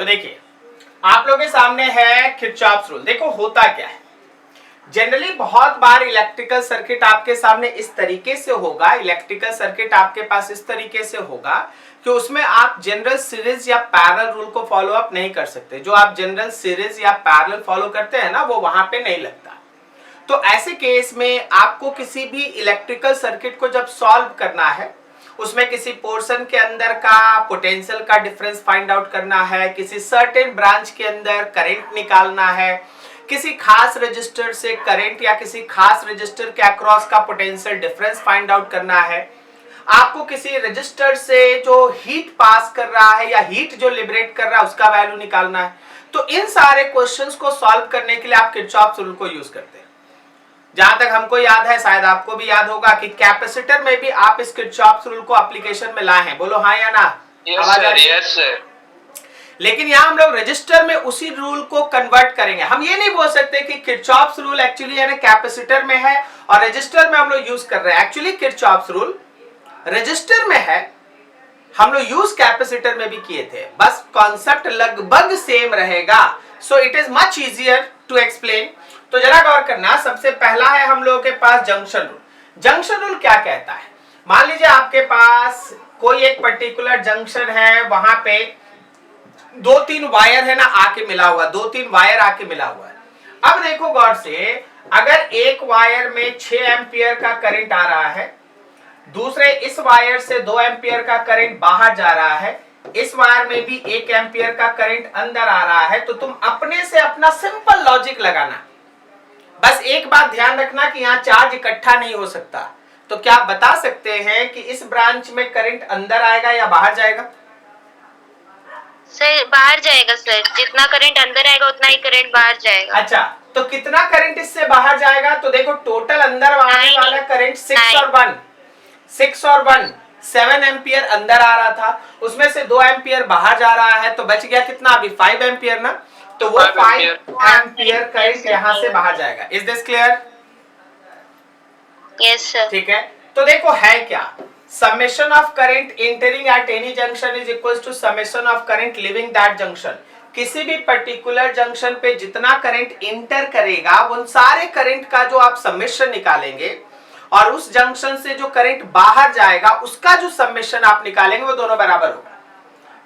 तो देखिए आप लोगों के सामने है किरचॉफ्स रूल। देखो होता क्या है, जनरली बहुत बार इलेक्ट्रिकल सर्किट आपके सामने इस तरीके से होगा, इलेक्ट्रिकल सर्किट आपके पास इस तरीके से होगा कि उसमें आप जनरल सीरीज या पैरेलल रूल को फॉलो अप नहीं कर सकते। जो आप जनरल सीरीज या पैरेलल फॉलो करते हैं ना, वो वहां पे नहीं लगता। तो ऐसे केस में आपको किसी भी इलेक्ट्रिकल सर्किट को जब सॉल्व करना है, उसमें किसी पोर्शन के अंदर का पोटेंशियल का डिफरेंस फाइंड आउट करना है, किसी सर्टेन ब्रांच के अंदर करंट निकालना है, किसी खास रजिस्टर से करंट या किसी खास रजिस्टर के अक्रॉस का पोटेंशियल डिफरेंस फाइंड आउट करना है, आपको किसी रजिस्टर से जो हीट पास कर रहा है या हीट जो लिबरेट कर रहा है उसका वैल्यू निकालना है। तो इन सारे क्वेश्चंस को सॉल्व करने के लिए आप किरचॉफ्स रूल को यूज करते हैं। जहां तक हमको याद है, शायद आपको भी याद होगा कि कैपेसिटर में भी आप इस किरचॉफ्स रूल को एप्लीकेशन में लाए हैं। बोलो हाँ या ना? आवाज आ रही है? Yes sir. लेकिन यहां हम लोग रजिस्टर में उसी रूल को कन्वर्ट करेंगे। हम ये नहीं बोल सकते कि किरचॉफ्स रूल एक्चुअली है ना कैपेसिटर में है और रजिस्टर में हम लोग यूज कर रहे हैं। एक्चुअली किरचॉफ्स रूल रजिस्टर में है, हम लोग यूज कैपेसिटर में भी किए थे, बस कॉन्सेप्ट लगभग सेम रहेगा। So it is much easier to explain. तो जरा गौर करना, सबसे पहला है हम लोगों के पास जंक्शन रूल। जंक्शन रूल क्या कहता है? मान लीजिए आपके पास कोई एक पर्टिकुलर जंक्शन है, वहां पे दो तीन वायर है ना आके मिला हुआ, दो तीन वायर आके मिला हुआ है। अब देखो गौर से, अगर एक वायर में 6 एम्पियर का करंट आ रहा है, दूसरे इस वायर से 2 एम्पियर का करंट बाहर जा रहा है, इस वायर में भी 1 एम्पियर का करंट अंदर आ रहा है, तो तुम अपने से अपना सिंपल लॉजिक लगाना। बस एक बात ध्यान रखना कि यहाँ चार्ज इकट्ठा नहीं हो सकता। तो क्या आप बता सकते हैं कि इस ब्रांच में करंट अंदर आएगा या बाहर जाएगा? सर बाहर जाएगा सर, जितना करंट अंदर आएगा उतना ही करंट बाहर जाएगा। अच्छा, तो कितना करंट इससे बाहर जाएगा? तो देखो टोटल अंदर आने वाला करंट 6 और 1 7 एम्पियर अंदर आ रहा था, उसमें से 2 एम्पियर बाहर जा रहा है, तो बच गया कितना अभी? 5 एम्पियर ना। तो वो 5 एम्पियर करंट यहाँ से बाहर जाएगा। Is this clear? Yes sir. ठीक है, तो देखो है क्या, summation of current entering at any junction is equals to summation of current leaving that junction। किसी भी पर्टिकुलर जंक्शन पे जितना करंट इंटर करेगा, उन सारे करंट का जो आप समेशन निकालेंगे और उस जंक्शन से जो करंट बाहर जाएगा उसका जो समेशन आप निकालेंगे वो दोनों बराबर होगा।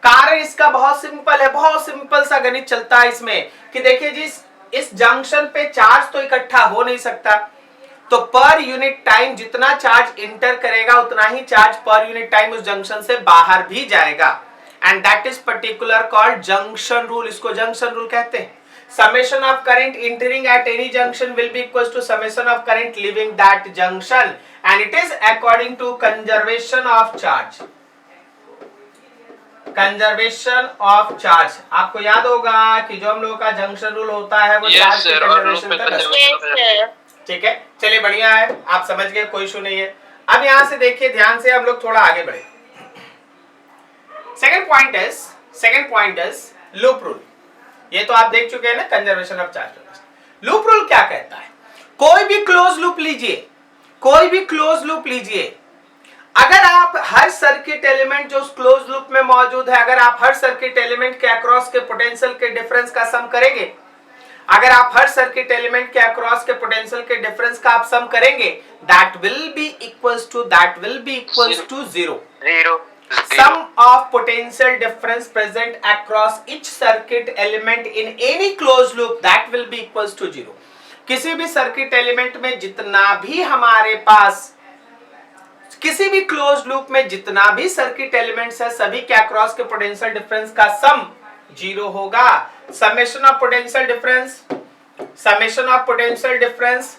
कारण इसका बहुत सिंपल है, बहुत सिंपल सा गणित चलता है इसमें कि देखिए जी, इस जंक्शन पे चार्ज तो इकट्ठा हो नहीं सकता, तो पर यूनिट टाइम जितना चार्ज इंटर करेगा उतना ही चार्ज पर यूनिट टाइम उस जंक्शन से बाहर भी जाएगा, and that is particular called junction rule. इसको जंक्शन रूल कहते हैं। summation of current entering at any junction will be equals to summation of current leaving that junction, and it is according to conservation of charge। Conservation of charge, आपको याद होगा कि जो हम लोगों का जंक्शन रूल होता है वो चार्ज की कंजर्वेशन तक। ठीक है, चलिए बढ़िया है, आप समझ गए, कोई इशू नहीं है। अब यहां से देखिए ध्यान से, हम लोग थोड़ा आगे बढ़े। Second point is loop rule. ये तो आप देख चुके हैं ना, conservation of charge. Loop rule क्या कहता है? कोई भी क्लोज लूप लीजिए, कोई भी क्लोज लूप लीजिए, अगर आप हर सर्किट एलिमेंट जो क्लोज लूप में मौजूद है, अगर आप हर सर्किट एलिमेंट के अक्रॉस के पोटेंशियल के डिफरेंस का सम करेंगे, अगर आप हर सर्किट एलिमेंट के अक्रॉस के पोटेंशियल के डिफरेंस का आप सम करेंगे, that will be equals to 0। Sum of potential difference present across each circuit element in any closed loop that will be equals to 0। किसी भी सर्किट एलिमेंट में जितना भी हमारे पास, किसी भी क्लोज लूप में जितना भी सर्किट एलिमेंट्स है, सभी के अक्रॉस के पोटेंशियल डिफरेंस का सम 0 होगा। Summation of potential difference, summation of potential difference,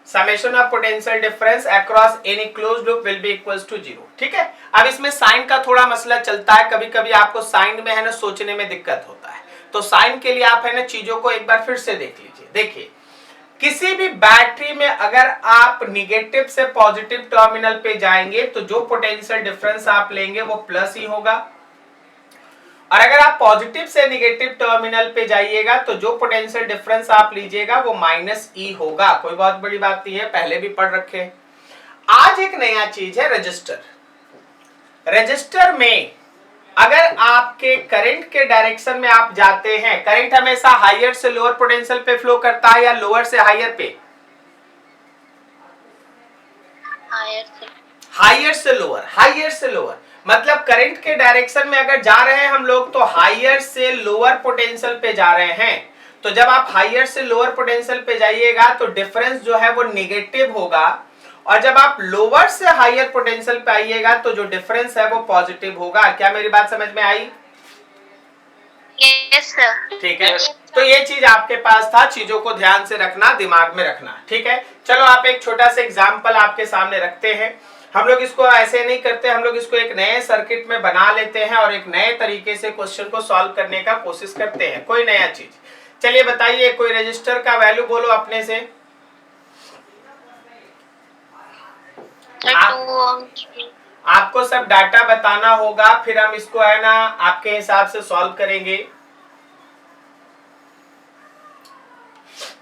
summation of potential difference across any close loop will be equals to 0। ठीक है, अब इसमें साइन का थोड़ा मसला चलता है, कभी कभी आपको साइन में है ना सोचने में दिक्कत होता है, तो साइन के लिए आप है ना चीजों को एक बार फिर से देख लीजिए। देखिए, किसी भी बैटरी में अगर आप निगेटिव से पॉजिटिव टर्मिनल पे जाएंगे तो जो पोटेंशियल डिफरेंस आप लेंगे वो प्लस ही होगा, और अगर आप पॉजिटिव से निगेटिव टर्मिनल पे जाइएगा तो जो पोटेंशियल डिफरेंस आप लीजिएगा वो माइनस ई होगा। कोई बहुत बड़ी बात नहीं है, पहले भी पढ़ रखे। आज एक नया चीज है रजिस्टर। रजिस्टर में अगर आपके करंट के डायरेक्शन में आप जाते हैं, करंट हमेशा हायर से लोअर पोटेंशियल पे फ्लो करता है या लोअर से हायर पे? हायर से लोअर, हायर से लोअर। मतलब करंट के डायरेक्शन में अगर जा रहे हैं हम लोग तो हायर से लोअर पोटेंशियल पे जा रहे हैं। तो जब आप हायर से लोअर पोटेंशियल पे जाइएगा तो डिफरेंस जो है वो नेगेटिव होगा, और जब आप लोअर से हायर पोटेंशियल पे आइएगा तो जो डिफरेंस है वो पॉजिटिव होगा। क्या मेरी बात समझ में आई? Yes sir. ठीक है, तो ये चीज आपके पास था, चीजों को ध्यान से रखना, दिमाग में रखना। ठीक है, चलो आप एक छोटा सा एग्जांपल आपके सामने रखते हैं। हम लोग इसको ऐसे नहीं करते, हम लोग इसको एक नए सर्किट में बना लेते हैं और एक नए तरीके से क्वेश्चन को सॉल्व करने का कोशिश करते हैं, कोई नया चीज। चलिए बताइए, कोई रजिस्टर का वैल्यू बोलो अपने से। 2 ओम। आपको सब डाटा बताना होगा, फिर हम इसको है ना आपके हिसाब से सॉल्व करेंगे।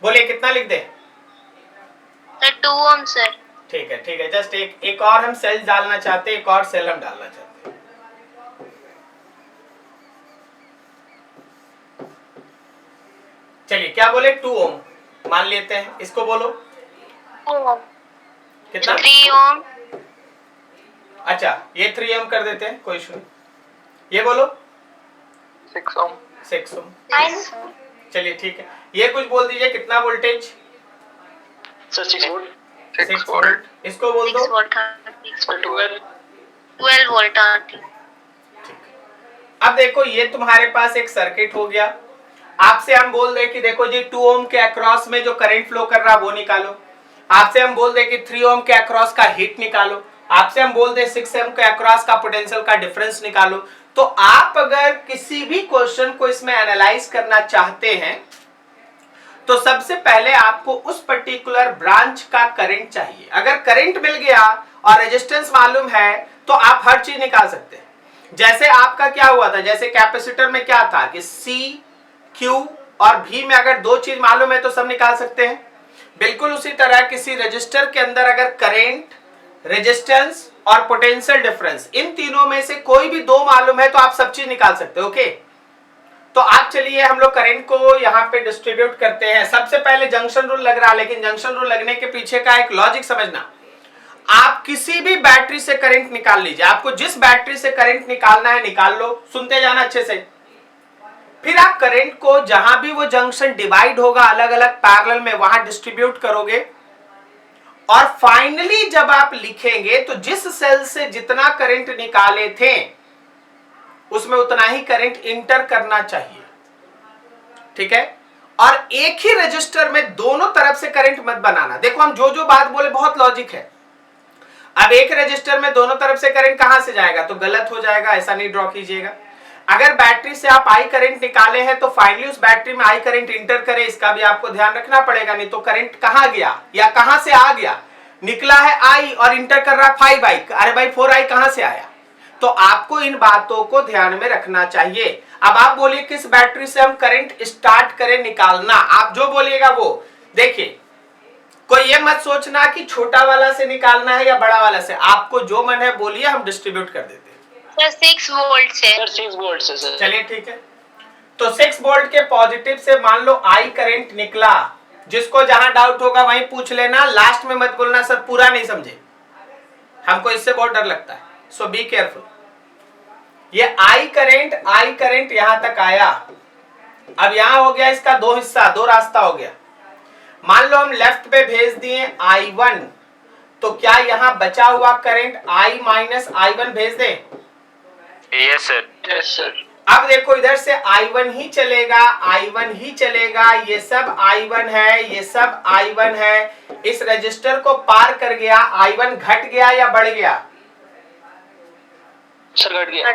बोले कितना लिख दे? 2 ओम सर। ठीक है, ठीक है, जस्ट एक और हम सेल डालना चाहते हैं, एक और सेल हम डालना चाहते हैं। चलिए क्या बोले? 2 ओम मान लेते हैं, इसको बोलो कितना? 3 ओम। अच्छा, ये 3 ओम कर देते हैं, कोई इशू नहीं। ये बोलो 6 ओम। 6 ओम। चलिए ठीक है, ये कुछ बोल दीजिए कितना वोल्टेज? Sir 6 volt. 6 वोल्ट। इसको बोल दो 12 वोल्ट। अब देखो, ये तुम्हारे पास एक सर्किट हो गया। आपसे हम बोल दे कि देखो जी 2 ओम के अक्रॉस में जो करंट फ्लो कर रहा है वो निकालो। आपसे हम बोल दे कि 3 ओम के अक्रॉस का हीट निकालो। आपसे हम बोल दे 6 ओम के अक्रॉस का पोटेंशियल का डिफरेंस निकालो। तो आप अगर किसी भी क्वेश्चन को इसमें एनालाइज करना चाहते हैं तो सबसे पहले आपको उस पर्टिकुलर ब्रांच का करंट चाहिए। अगर करंट मिल गया और रेजिस्टेंस मालूम है तो आप हर चीज निकाल सकते हैं। जैसे आपका क्या हुआ था, जैसे कैपेसिटर में क्या था कि C, Q और V में अगर दो चीज मालूम है तो सब निकाल सकते हैं। बिल्कुल उसी तरह किसी रजिस्टर के अंदर अगर करंट, रेजिस्टेंस और पोटेंशियल डिफरेंस, इन तीनों में से कोई भी दो मालूम है तो आप सब चीज निकाल सकते हैं। ओके, तो आप चलिए हम लोग करंट को यहाँ पे डिस्ट्रीब्यूट करते हैं। सबसे पहले जंक्शन रूल लग रहा है, लेकिन जंक्शन रूल लगने के पीछे का एक लॉजिक समझना। आप किसी भी बैटरी से करंट निकाल लीजिए, आपको जिस बैटरी से करंट निकालना है निकाल लो, सुनते जाना अच्छे से। फिर आप करंट को जहां भी वो जंक्शन डिवाइड होगा अलग अलग पैरेलल में, वहां डिस्ट्रीब्यूट करोगे और फाइनली जब आप लिखेंगे तो जिस सेल से जितना करंट निकाले थे उसमें उतना ही करंट इंटर करना चाहिए। ठीक है, और एक ही रजिस्टर में दोनों तरफ से करंट मत बनाना। देखो हम जो बात बोले बहुत लॉजिक है। अब एक रजिस्टर में दोनों तरफ से करंट कहां से जाएगा तो गलत हो जाएगा, ऐसा नहीं ड्रॉ कीजिएगा। अगर बैटरी से आप आई करंट निकाले हैं तो फाइनली उस बैटरी में आई करंट इंटर करे, इसका भी आपको ध्यान रखना पड़ेगा, नहीं तो करंट कहां गया या कहां से आ गया। निकला है आई और इंटर कर रहा है 5i, अरे भाई 4i कहां से आया। तो आपको इन बातों को ध्यान में रखना चाहिए। अब आप बोलिए किस बैटरी से हम करंट स्टार्ट करें निकालना, आप जो बोलिएगा वो। देखिए कोई ये मत सोचना कि छोटा वाला से निकालना है या बड़ा वाला से, आपको जो मन है बोलिए, हम डिस्ट्रीब्यूट कर देते हैं। सर 6 वोल्ट से। सर 6 वोल्ट से सर। चलिए ठीक है, तो 6 वोल्ट के पॉजिटिव से मान लो आई करंट निकला। जिसको जहां डाउट होगा वहीं पूछ लेना, लास्ट में मत बोलना सर पूरा नहीं समझे, हमको इससे बहुत डर लगता है, सो बी केयरफुल। ये आई करंट यहां तक आया। अब यहां हो गया इसका दो हिस्सा, दो रास्ता हो गया। मान लो हम लेफ्ट पे भेज दिए I1, तो क्या यहां बचा हुआ करंट I माइनस I1 भेज दें? Yes sir. Yes sir. अब देखो इधर से I1 ही चलेगा, I1 ही चलेगा, ये सब I1 है, ये सब I1 है। इस रजिस्टर को पार कर गया, I1 घट गया या बढ़ गया? सर घट गया।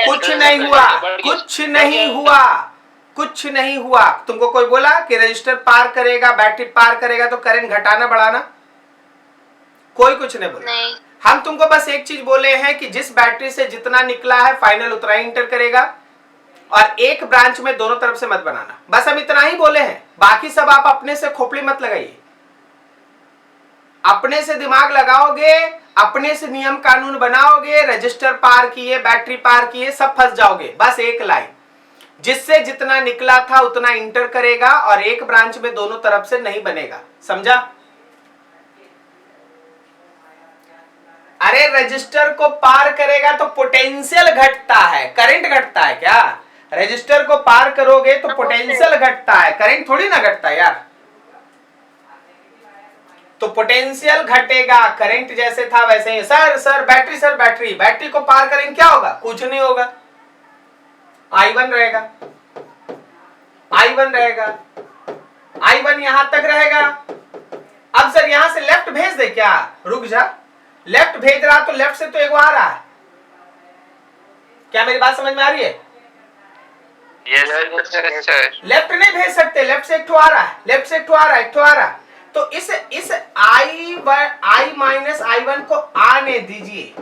कुछ नहीं हुआ, कुछ नहीं हुआ, कुछ नहीं हुआ। तुमको कोई बोला कि रजिस्टर पार करेगा, बैटरी पार करेगा तो करंट घटाना बढ़ाना? कोई कुछ नहीं बोला। नहीं। हम तुमको बस एक चीज बोले हैं कि जिस बैटरी से जितना निकला है फाइनल उतना ही इंटर करेगा, और एक ब्रांच में दोनों तरफ से मत बनाना। बस हम इतना ही बोले हैं, बाकी सब आप अपने से खोपड़ी मत लगाइए। अपने से दिमाग लगाओगे, अपने से नियम कानून बनाओगे, रजिस्टर पार किए, बैटरी पार किए, सब फंस जाओगे। बस एक लाइन, जिससे जितना निकला था उतना इंटर करेगा और एक ब्रांच में दोनों तरफ से नहीं बनेगा। समझा? अरे रजिस्टर को पार करेगा तो पोटेंशियल घटता है, करंट घटता है क्या? रजिस्टर को पार करोगे तो पोटेंशियल घटता है, करंट थोड़ी ना घटता है यार। तो पोटेंशियल घटेगा, करंट जैसे था वैसे ही। सर बैटरी, बैटरी को पार करेंगे क्या होगा? कुछ नहीं होगा, I1 रहेगा, I1 रहेगा, I1 यहां तक रहेगा। अब सर यहां से लेफ्ट भेज दे क्या? रुक जा, लेफ्ट भेज रहा तो लेफ्ट से तो एक आ रहा है। क्या मेरी बात समझ में आ रही है? Yes sir. लेफ्ट नहीं भेज सकते, लेफ्ट से एक ठो आ रहा है, लेफ्ट से एक ठो आ रहा है, एक ठो आ रहा है। तो इस I माइनस I1 को आने दीजिए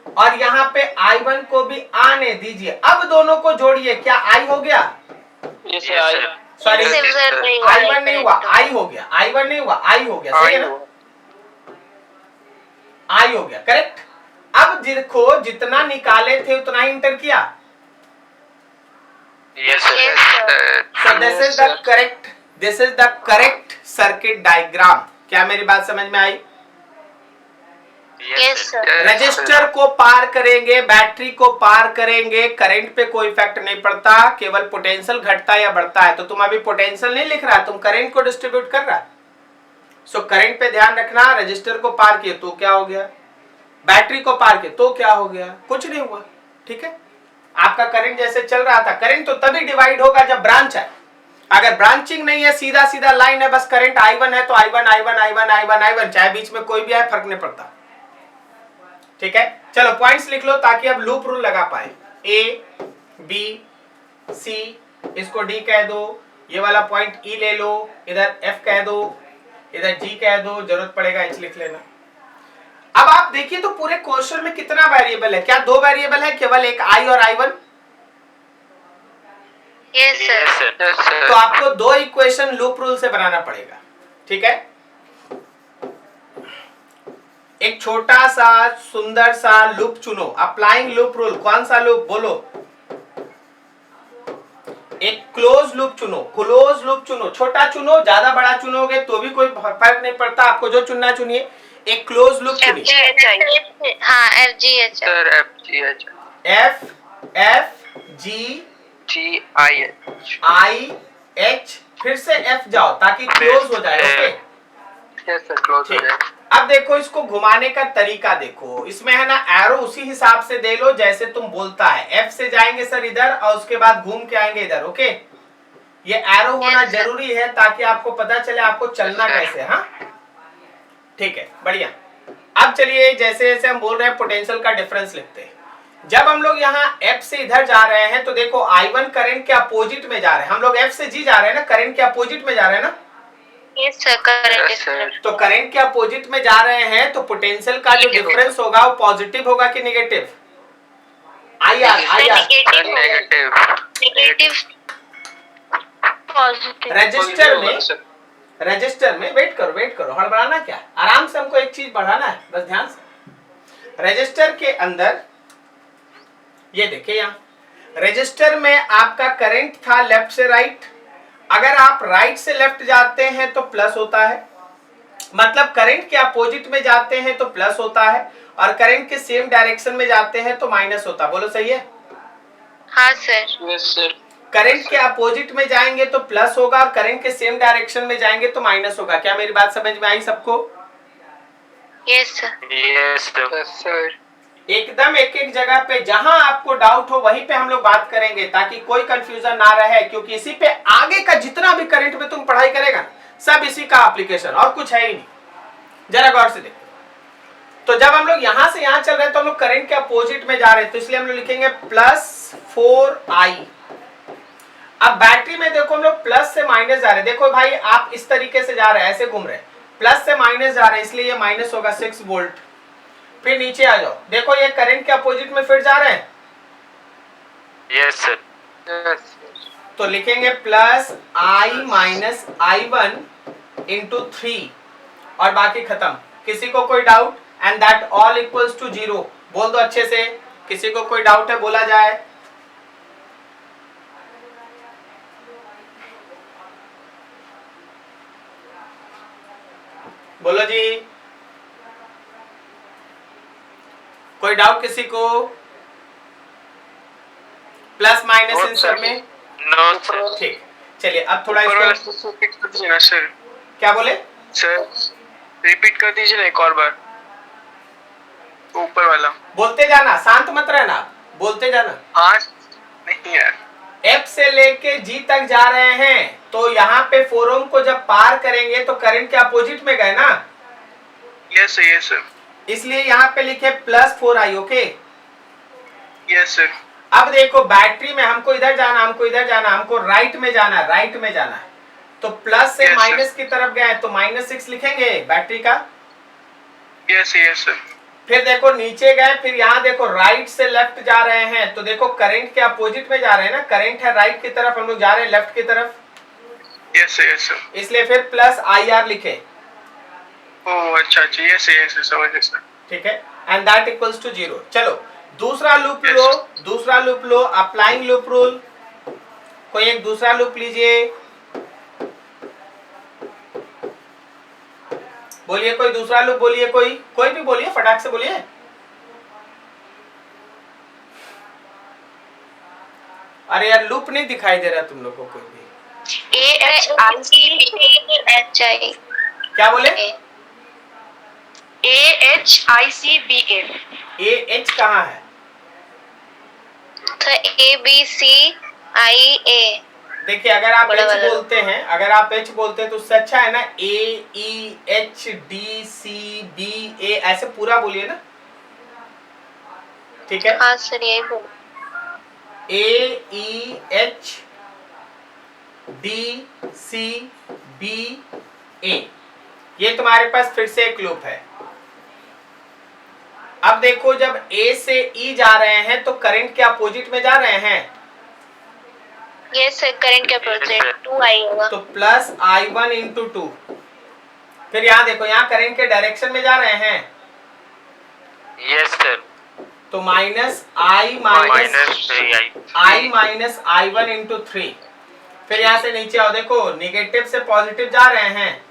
और यहाँ पे I1 को भी आने दीजिए। अब दोनों को जोड़िए, क्या I हो गया? Yes sir. सॉरी, I1 नहीं हुआ, I हो गया, I1 नहीं हुआ, I हो गया, सही है ना? I हो गया, करेक्ट। अब देखो जितना निकाले थे उतना ही इंटर किया। Yes sir. So this is the correct circuit diagram। क्या मेरी बात समझ में आई? Yes, sir. रजिस्टर को पार करेंगे, बैटरी को पार करेंगे, करंट पे कोई इफेक्ट नहीं पड़ता, केवल पोटेंशियल घटता या बढ़ता है। तो तुम अभी पोटेंशियल नहीं लिख रहा, तुम करंट को डिस्ट्रीब्यूट कर रहा। सो करंट पे ध्यान रखना। रजिस्टर को पार किए तो क्या हो गया, बैटरी को पार किए तो क्या हो गया, कुछ नहीं हुआ। ठीक है, आपका करंट जैसे चल रहा था। करंट तो तभी डिवाइड होगा जब ब्रांच है। अगर ब्रांचिंग नहीं है, सीधा सीधा लाइन है, बस करंट I1 है तो I1 I1 I1 I1 I1, चाहे बीच में कोई भी आए फर्क नहीं पड़ता। ठीक है, चलो पॉइंट्स लिख लो ताकि अब लूप रूल लगा पाए। A B C, इसको D कह दो, ये वाला पॉइंट E ले लो, इधर F कह दो, इधर G कह दो, जरूरत पड़ेगा H लिख लेना। अब आप देखिए तो पूरे क्वेश्चन में कितना वेरिएबल है? क्या दो वेरिएबल है, केवल एक I और I1? Yes, sir. तो आपको दो इक्वेशन लूप रूल से बनाना पड़ेगा। ठीक है, एक छोटा सा सुंदर सा लूप चुनो, अप्लाइंग लूप रूल। कौन सा लूप बोलो? एक क्लोज लूप चुनो, क्लोज लूप चुनो। छोटा चुनो, ज्यादा बड़ा चुनोगे तो भी कोई फर्क नहीं पड़ता, आपको जो चुनना चुनिए। एक क्लोज लूप चुनिए। हाँ, FGH सर FGH। FGIH, फिर से F जाओ ताकि क्लोज हो जाए। ओके, यस सर, क्लोज हो जाए। अब देखो इसको घुमाने का तरीका देखो, इसमें है ना एरो उसी हिसाब से दे लो जैसे तुम बोलता है। F से जाएंगे सर इधर और उसके बाद घूम के आएंगे इधर। ओके, ये एरो होना जरूरी है ताकि आपको पता चले आपको चलना कैसे। हाँ ठीक है, बढ़िया। अब चलिए जैसे जैसे हम बोल रहे हैं पोटेंशियल का डिफरेंस लिखते हैं। जब हम लोग यहाँ F से इधर जा रहे हैं तो देखो I1 करंट के अपोजिट में जा रहे हैं। हम लोग F से G जा रहे हैं ना, करंट के अपोजिट में जा रहे हैं ना। Yes, sir. Correct. तो करंट के अपोजिट में जा रहे हैं तो पोटेंशियल का जो डिफरेंस होगा वो पॉजिटिव होगा कि नेगेटिव? Negative. Positive. रजिस्टर में वेट करो, हड़बड़ाना क्या, आराम से हमको एक चीज बढ़ाना है, बस ध्यान से। रजिस्टर के अंदर ये देखिए, यहाँ रजिस्टर में आपका करंट था लेफ्ट से राइट। अगर आप राइट से लेफ्ट जाते हैं तो प्लस होता है, मतलब करंट के अपोजिट में जाते हैं तो प्लस होता है, और करंट के सेम डायरेक्शन में जाते हैं तो माइनस होता है। बोलो सही है? हाँ सर। Yes sir. करंट के अपोजिट में जाएंगे तो प्लस होगा और करंट के सेम डायरेक्शन में जाएंगे तो माइनस होगा। क्या मेरी बात समझ में आई सबको? Yes, sir. Yes sir. एकदम एक एक जगह पे जहां आपको डाउट हो वहीं पे हम लोग बात करेंगे ताकि कोई कंफ्यूजन ना रहे, क्योंकि इसी पे आगे का जितना भी करंट में तुम पढ़ाई करेगा सब इसी का एप्लीकेशन, और कुछ है ही नहीं। जरा गौर से देखो, तो जब हम लोग यहां से यहां चल रहे हैं तो हम लोग करंट के अपोजिट में जा रहे हैं, तो इसलिए हम लोग लिखेंगे +4I। अब बैटरी में देखो हम लोग प्लस से माइनस जा रहे हैं। देखो भाई आप इस तरीके से जा रहे हैं, ऐसे घूम रहे हैं, प्लस से माइनस जा रहे हैं, इसलिए ये माइनस होगा 6 वोल्ट। फिर नीचे आ जाओ, देखो ये करंट के अपोजिट में फिर जा रहे हैं। Yes sir. तो लिखेंगे +I - I1 × 3 और बाकी खत्म। किसी को कोई doubt? And that all equals to 0, बोल दो अच्छे से, किसी को कोई डाउट है बोला जाए। बोलो जी, कोई डाउट किसी को? प्लस माइनस इन सब में? No sir. ठीक, चलिए अब थोड़ा इसको रिपीट कर दीजिए ना सर। क्या बोले सर रिपीट कर दीजिए ना एक और बार, ऊपर वाला। बोलते जाना, शांत मत रहना, बोलते जाना। आज नहीं यार। F से लेके G तक जा रहे हैं तो यहाँ पे 4 ओम को जब पार करेंगे तो करंट के अपोजिट में गए ना, यस सर। इसलिए यहाँ पे लिखे +4i। Okay, yes sir. अब देखो बैटरी में हमको इधर जाना, हमको इधर जाना, हमको राइट में जाना, राइट में जाना है, तो प्लस से Yes, माइनस की तरफ गए तो -6 लिखेंगे बैटरी का। Yes sir. फिर देखो नीचे गए, फिर यहाँ देखो राइट से लेफ्ट जा रहे हैं तो देखो करंट के अपोजिट में जा रहे हैं ना, करंट है राइट की तरफ, हम लोग जा रहे हैं लेफ्ट की तरफ, यस सर। इसलिए फिर +IR लिखे। ओह अच्छा, यस समझ गया सर। ठीक है, एंड दैट इक्वल्स टू 0। चलो दूसरा लूप Yes. लो, दूसरा लूप लो, अप्लाइंग लूप रूल। कोई एक दूसरा लूप लीजिए, बोलिए कोई दूसरा लूप बोलिए, कोई भी बोलिए, फटाक से बोलिए। अरे यार लूप नहीं दिखाई दे रहा तुम लोगों को कोई भी। AHICBA। क्या बोले? AHICBA। AH कहाँ है? तो ABCIA। देखिए अगर आप बड़ा H वाला बोलते हैं, अगर आप H बोलते हैं तो उससे अच्छा है ना AEHDCBA, ऐसे पूरा बोलिए ना, ठीक है। हाँ सर यही बोल। AEHDCBA, ये तुम्हारे पास फिर से एक लूप है। अब देखो जब A से E जा रहे हैं तो करंट के अपोजिट में जा रहे हैं, यस सर, करंट के अपोजिट 2I होगा। तो +I1 × 2। फिर यहाँ देखो, यहाँ करंट के डायरेक्शन में जा रहे हैं यस सर। तो -I -I1 × 3। फिर यहाँ से नीचे आओ, देखो निगेटिव से पॉजिटिव जा रहे हैं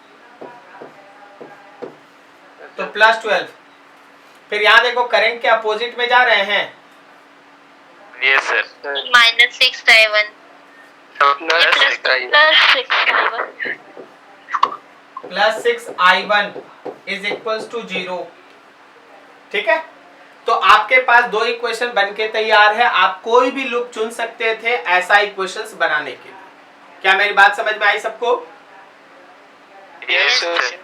तो +12। फिर यहाँ देखो करंट के अपोजिट में जा रहे हैं, यस सर। -6I1 +6I1 = 0। ठीक है, तो आपके पास 2 इक्वेशन बनके तैयार है। आप कोई भी लूप चुन सकते थे ऐसा इक्वेशंस बनाने के लिए। क्या मेरी बात समझ में आई सबको? Yes sir.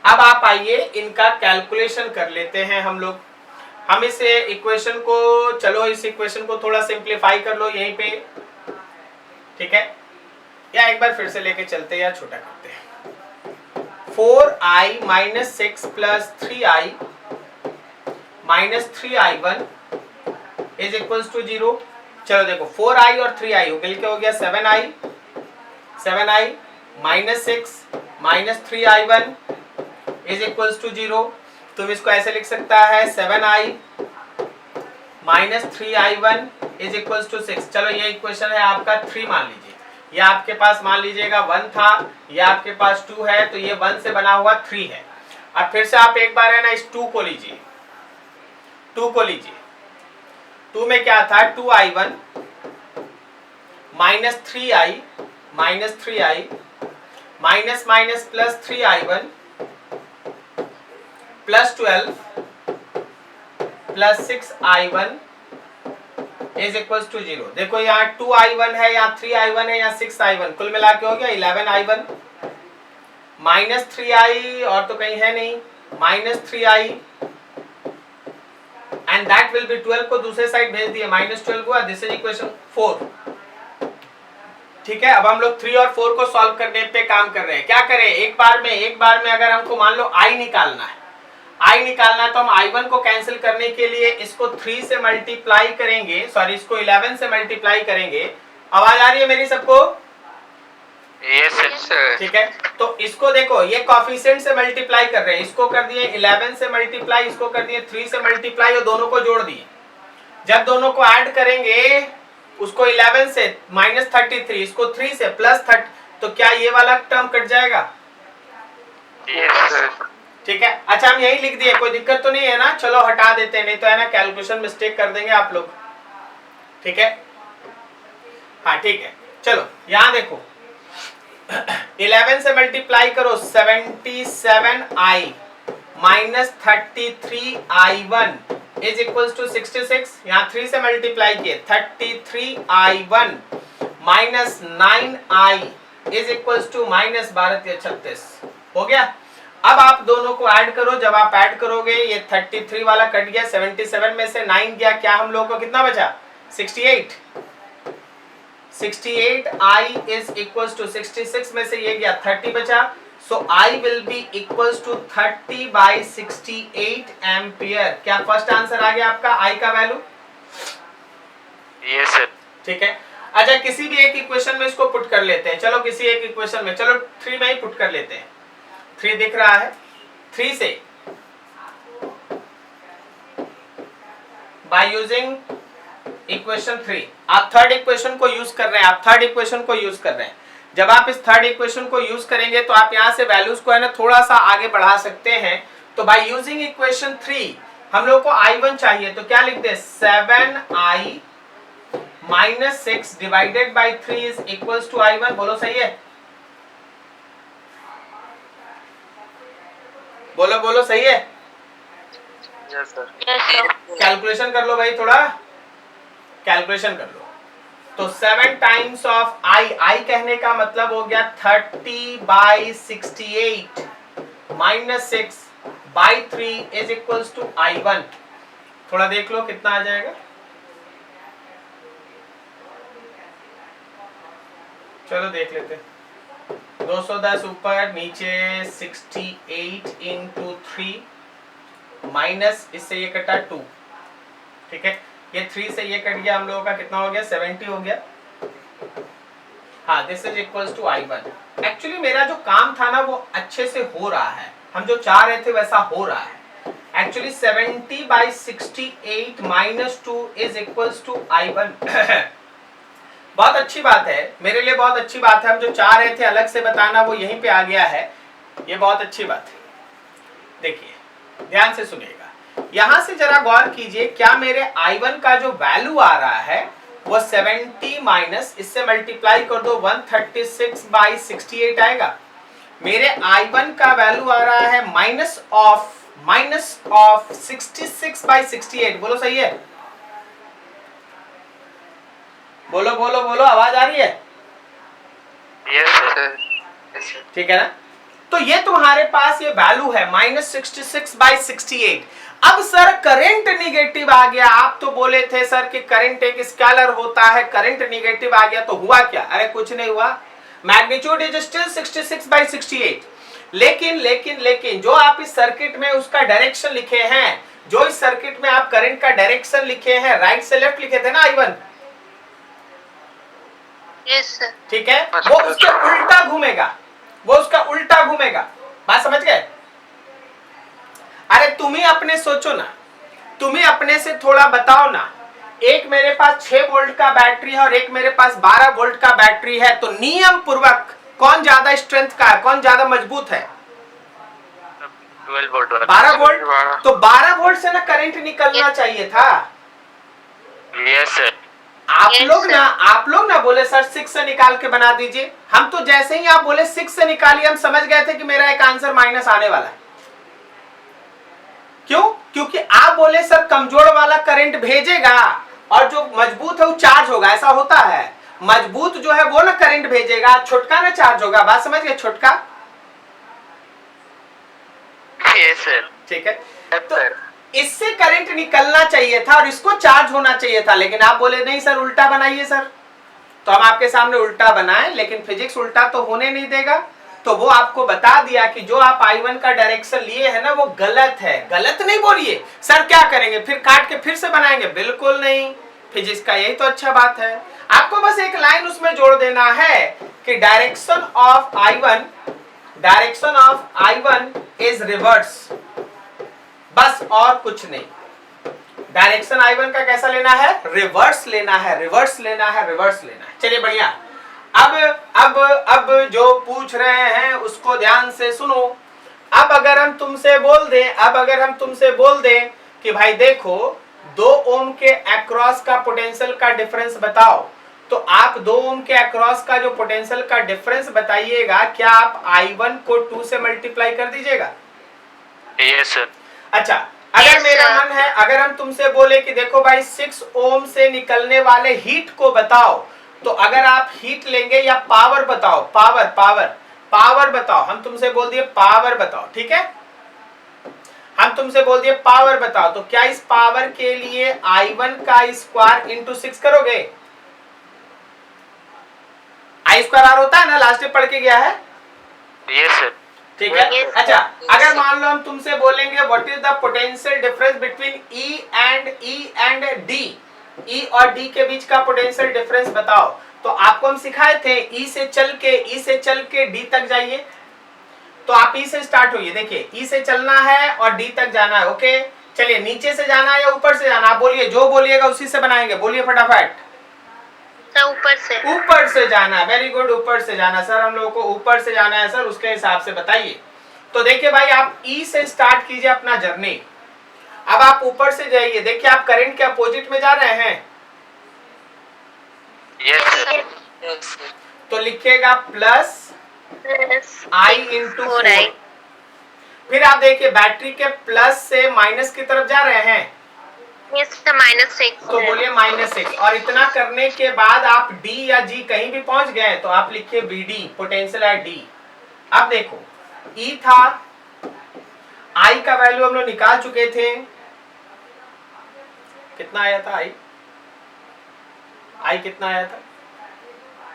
अब आप आइए इनका कैलकुलेशन कर लेते हैं हम लोग। हम इस इक्वेशन को, चलो इस इक्वेशन को थोड़ा सिंप्लीफाई कर लो यहीं पे, ठीक है, या एक बार फिर से लेके चलते हैं या छोटा करते हैं। 4i - 6 + 3i - 3i1 = 0। चलो देखो 4i और 3i हो मिलके हो गया 7i -6 - 3i1 = 0। तुम इसको ऐसे लिख सकता है 7i - 3i1 = 6। चलो ये इक्वेशन है आपका 3 मान लीजिए, ये आपके पास मान लीजिएगा 1 था, ये आपके पास 2 है, तो ये 1 से बना हुआ 3 है। अब फिर से आप एक बार है ना इस 2 को लीजिए, 2 को लीजिए। 2 में क्या था, 2i1 - 3i +3i1 +12 +6i1 = 0। देखो यहाँ 2i1 है, यहाँ 3i1 है, यहाँ 6i1, कुल मिला के हो गया 11i1 -3i और तो कहीं है नहीं, -3i and that will B 12 को दूसरे साइड भेज दिए, -12 हुआ। This is equation 4। ठीक है, अब हम लोग 3 और 4 को सॉल्व करने पे काम कर रहे हैं। क्या करें, एक बार में अगर हमको मान लो i निकालना है, तो हम i1 को कैंसिल करने के लिए इसको 3 से मल्टीप्लाई करेंगे, सॉरी इसको 11 से मल्टीप्लाई करेंगे। आवाज आ रही है मेरी सबको? Yes sir. ठीक है, तो इसको देखो ये कॉफिशिएंट से मल्टीप्लाई कर रहे हैं, इसको कर दिए 11 से मल्टीप्लाई, इसको कर दिए 3 से मल्टीप्लाई और दोनों को जोड़ दिए। जब दोनों को ऐड करेंगे, उसको 11 से -33, इसको 3 से +30, तो क्या ये वाला टर्म कट जाएगा? Yes sir. ठीक है, अच्छा हम यही लिख दिए, कोई दिक्कत तो नहीं है ना? चलो हटा देते हैं, नहीं तो है ना कैलकुलेशन मिस्टेक कर देंगे आप लोग। ठीक है, हाँ ठीक है, चलो यहां देखो 11 से मल्टीप्लाई करो 77i -33i1 is equal to 66। यहाँ 3 से मल्टीप्लाई किए 33i1 -9i is equal to -12×36 हो गया। अब आप दोनों को ऐड करो, जब आप ऐड करोगे ये 33 वाला कट गया, 77 में से 9 गया, क्या हम लोगों को कितना बचा? 68। 68i इज इक्वल टू 66 में से ये गया 30 बचा, so i will be equal to 30/68 ampere. क्या फर्स्ट आंसर आ गया आपका i का वैल्यू? Yes sir. ठीक है, अच्छा किसी भी एक इक्वेशन में इसको पुट कर लेते हैं। चलो किसी एक इक्वेशन में, चलो 3 में ही पुट कर लेते हैं। 3 दिख रहा है, 3 से बाय यूजिंग इक्वेशन 3, आप थर्ड इक्वेशन को यूज कर रहे हैं, जब आप इस थर्ड इक्वेशन को यूज करेंगे तो आप यहां से वैल्यूज को है ना थोड़ा सा आगे बढ़ा सकते हैं। तो बाय यूजिंग इक्वेशन 3 हम लोग को i1 चाहिए, तो क्या लिखते हैं? 7i -6 divided by 3 is equal to i1। बोलो सही है? बोलो बोलो सही है? Yes sir. कैलकुलेशन कर लो भाई, थोड़ा कैलकुलेशन कर लो। तो 7 टाइम्स ऑफ i कहने का मतलब हो गया 30/68 -6/3 इज इक्वल टू i1। थोड़ा देख लो कितना आ जाएगा। चलो देख लेते हैं। 210 ऊपर नीचे 68 इंटू 3 माइनस इससे ये कटा 2। ठीक है, ये 3 से ये कट गया, हम लोगों का कितना हो गया? 70 हो गया। हाँ, this is equals to i1। Actually मेरा जो काम था ना वो अच्छे से हो रहा है, हम जो चाह रहे थे वैसा हो रहा है। Actually 70/68 -2 is equals to i1। बहुत अच्छी बात है, मेरे लिए बहुत अच्छी बात है। हम जो चाह रहे थे अलग से बताना वो यहीं पे आ गया है, ये बहुत अच्छी बात है। देखिए ध्यान से सुनिएगा, यहां से जरा गौर कीजिए, क्या मेरे i1 का जो वैल्यू आ रहा है वो 70 माइनस इससे मल्टीप्लाई कर दो 136/68 आएगा। मेरे i1 का वैल्यू आ रहा है माइनस ऑफ 66/68। बोलो सही है? बोलो बोलो बोलो, आवाज आ रही है? Yes sir. ठीक है ना? तो ये तुम्हारे पास ये वैल्यू है -66/68। अब सर करंट निगेटिव आ गया। आप तो बोले थे सर कि करंट एक स्केलर होता है, करंट निगेटिव आ गया तो हुआ क्या? अरे कुछ नहीं हुआ, मैग्नीट्यूड इज स्टिल 66/68। लेकिन जो आप इस सर्किट में उसका डायरेक्शन लिखे हैं, जो इस सर्किट में आप करंट का डायरेक्शन लिखे हैं, राइट से लेफ्ट लिखे थे ना i1, यस सर। ठीक है, वो उसके उल्टा घूमेगा, बात समझ गए? अरे तुम ही अपने सोचो ना, तुम ही अपने से थोड़ा बताओ ना। एक मेरे पास 6 वोल्ट का बैटरी है और एक मेरे पास 12 वोल्ट का बैटरी है, तो नियम पूर्वक कौन ज्यादा स्ट्रेंथ का है, कौन ज्यादा मजबूत है? 12 वोल्ट। 12 वोल्ट। तो 12 वोल्ट से ना करंट निकलना चाहिए था। Yes sir. आप लोग ना बोले सर 6 से निकाल के बना दीजिए। हम तो जैसे ही आप बोले 6 से निकालिए, हम समझ गए थे कि मेरा एक आंसर माइनस आने वाला है। क्यों? क्योंकि आप बोले सर कमजोर वाला करंट भेजेगा और जो मजबूत है वो चार्ज होगा। ऐसा होता है, मजबूत जो है वो ना करंट भेजेगा, छोटका ना चार्ज होगा। बात समझ गए? छोटका। Yes sir. ठीक है, तो इससे करंट निकलना चाहिए था और इसको चार्ज होना चाहिए था, लेकिन आप बोले नहीं सर उल्टा बनाइए सर। तो हम आपके सामने उल्टा बनाए, लेकिन फिजिक्स उल्टा तो होने नहीं देगा। तो वो आपको बता दिया कि जो आप i1 का डायरेक्शन लिए है ना वो गलत है। गलत नहीं बोलिए सर, क्या करेंगे फिर? काट के फिर से बनाएंगे? बिल्कुल नहीं, फिजिक्स का, यही तो अच्छा बात है। आपको बस एक लाइन उसमें जोड़ देना है कि direction of I1 is reverse, बस और कुछ नहीं। डायरेक्शन I1 का कैसा लेना है? रिवर्स लेना है, रिवर्स लेना है, रिवर्स लेना है। चलिए बढ़िया। अब जो पूछ रहे हैं उसको ध्यान से सुनो। अब अगर हम तुमसे बोल दें कि भाई देखो 2 ओम के अक्रॉस का पोटेंशियल का डिफरेंस बताओ, तो आप 2 ओम के अक्रॉस का जो पोटेंशियल का डिफरेंस बताइएगा, क्या आप I1 को 2 से मल्टीप्लाई कर दीजिएगा? Yes sir. अच्छा, अगर Yes, मेरा sir. मन है, अगर हम तुमसे बोले कि देखो भाई 6 ओम से निकलने वाले हीट को बताओ, तो अगर आप हीट लेंगे या पावर बताओ, पावर बताओ, हम तुमसे बोल दिए पावर बताओ, ठीक है, हम तुमसे बोल दिए पावर बताओ, तो क्या इस पावर के लिए I1 का स्क्वायर इंटू 6 करोगे? I स्क्वायर आर होता है ना, लास्ट में पढ़ के गया है। Yes sir. ठीक है। Yes, sir. अच्छा, अगर मान लो हम तुमसे बोलेंगे what is the potential difference between E and D, E और D के बीच का पोटेंशियल डिफरेंस बताओ, तो आपको हम सिखाए थे E से चल के D तक जाइए। तो आप E से स्टार्ट होइए, देखिए E से चलना है और D तक जाना है। ओके, चलिए नीचे से जाना है या ऊपर से जाना, आप बोलिए, जो बोलिएगा उसी से बनाएंगे, बोलिए फटाफट। ऊपर से जाना, वेरी गुड, ऊपर से जाना सर, हम लोगों को ऊपर से जाना है सर, उसके हिसाब से बताइए। तो देखिए भाई, आप ई से स्टार्ट कीजिए अपना जर्नी। अब आप ऊपर से जाइए, देखिए आप करंट के अपोजिट में जा रहे हैं। Yes sir. तो लिखिएगा प्लस I इंटू 4। फिर आप देखिए बैटरी के प्लस से माइनस की तरफ जा रहे हैं, -6। तो बोलिए -6। और इतना करने के बाद आप D या G कहीं भी पहुंच गए, तो आप लिखिए BD, पोटेंशियल है D। अब देखो E था, I का वैल्यू हम लोग निकाल चुके थे, कितना आया था I कितना आया था?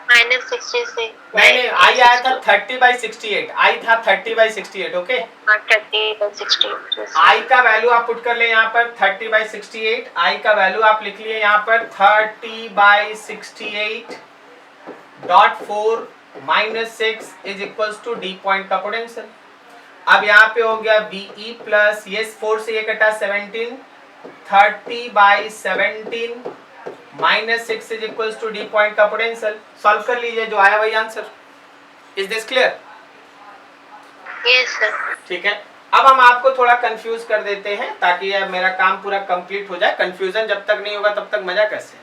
-66। नहीं, I आया था 30/68, I था 30/68। ओके, 30/68। I का वैल्यू आप पुट कर ले यहाँ पर 30/68, I का वैल्यू आप लिख लिए यहाँ पर 30/68.4 -6 is equals to D point का पोटेंशियल। अब यहाँ पे हो गया VE प्लस, ये 4 से ये कटा 17, 30/17 -6 is equals to D point का पोटेंशियल। सॉल्व कर लीजिए, जो आया वही answer. Is this clear? Yes sir. ठीक है। अब हम आपको थोड़ा कंफ्यूज कर देते हैं ताकि यह मेरा काम पूरा कंप्लीट हो जाए। कंफ्यूजन जब तक नहीं होगा तब तक मजा कैसे है?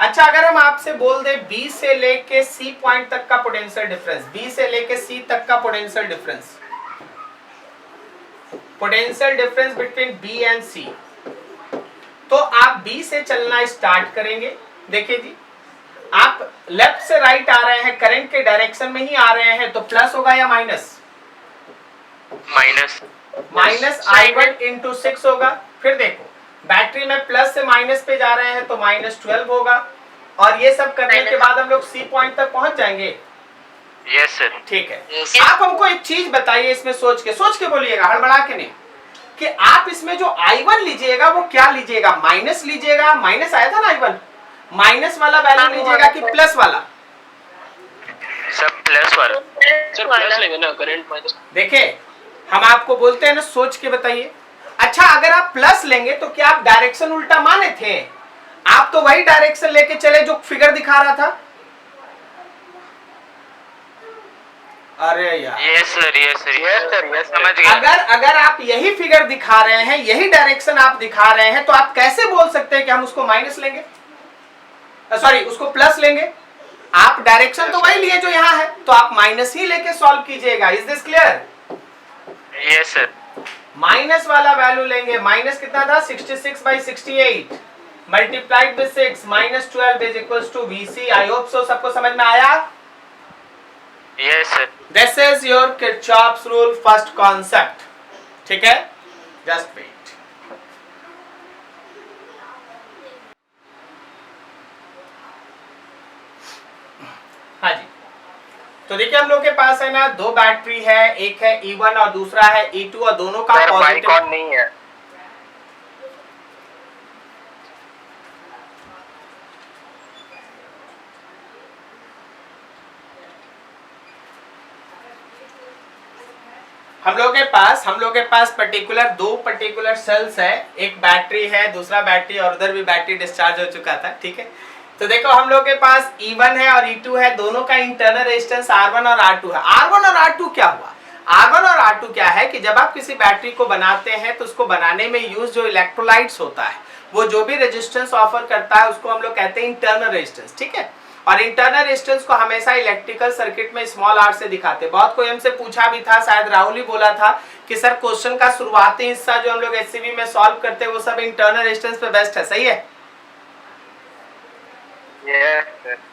अच्छा, अगर हम आपसे बोल दे B से लेके C पॉइंट तक का पोटेंशियल डिफरेंस, B से लेके C तक का potential difference between B and C, तो आप B से चलना स्टार्ट करेंगे। देखिए जी, आप लेफ्ट से राइट आ रहे हैं, करंट के डायरेक्शन में ही आ रहे हैं, तो प्लस होगा या माइनस? माइनस I1 इंटू 6 होगा। फिर देखो बैटरी में प्लस से माइनस पे जा रहे हैं, तो -12 होगा। और ये सब करने के बाद हम लोग C पॉइंट तक पहुंच जाएंगे। Yes sir. ठीक है। आप हमको एक चीज बताइए, इसमें सोच के बोलिएगा, हड़बड़ा के नहीं, कि आप इसमें जो I1 लीजिएगा वो क्या लीजिएगा? माइनस लीजिएगा, माइनस आया था ना I1, माइनस वाला वैल्यू लीजिएगा कि प्लस वाला? सब प्लस वाला। सर प्लस लेंगे ना, करंट माइनस। देखिए, हम आपको बोलते हैं ना, सोच के बताइए। अच्छा, अगर आप प्लस लेंगे तो क्या आप डायरेक्शन उल्टा माने थे? आप तो वही डायरेक्शन लेके चले जो फिगर दिखा रहा था। अरे यार, यस सर, समझ गया। अगर आप यही फिगर दिखा रहे हैं, यही डायरेक्शन आप दिखा रहे हैं, तो आप कैसे बोल सकते हैं कि हम उसको माइनस लेंगे, सॉरी उसको प्लस लेंगे? आप डायरेक्शन तो वही लिए जो यहाँ है, तो आप माइनस ही लेके सॉल्व कीजिएगा। Is this clear? Yes sir. Minus वाला वैल्यू लेंगे। माइनस कितना था? 66/68 multiplied with 6 -12 is equals to VC। I hope so सबको समझ में आया। Yes sir. This is your Kirchhoff's rule first concept. ठीक है, जस्ट वेट। हाँ जी, तो देखिए हम लोग के पास है ना, 2 बैटरी है, एक है E1 और दूसरा है E2, और दोनों का पॉजिटिव नहीं है। हम लोग के पास दो पर्टिकुलर सेल्स है, एक बैटरी है, दूसरा बैटरी, और उधर भी बैटरी डिस्चार्ज हो चुका था, ठीक है। तो देखो हम लोग के पास E1 है और E2 है, दोनों का इंटरनल रेजिस्टेंस R1 और R2 है। R1 और R2 क्या हुआ? R1 और R2 क्या है कि जब आप किसी बैटरी को बनाते हैं तो उसको बनाने में यूज जो इलेक्ट्रोलाइट्स होता है, वो जो भी रेजिस्टेंस ऑफर करता है उसको हम लोग कहते हैं इंटरनल रेजिस्टेंस, ठीक है। और इंटरनल रेजिस्टेंस को हमेशा इलेक्ट्रिकल सर्किट में स्मॉल r से दिखाते हैं। बहुत कोई हमसे पूछा भी था, शायद राहुल ही बोला था कि सर क्वेश्चन का शुरुआती हिस्सा जो हम लोग एचसीवी में सॉल्व करते हैं वो सब इंटरनल रेजिस्टेंस पे बेस्ट है, सही है?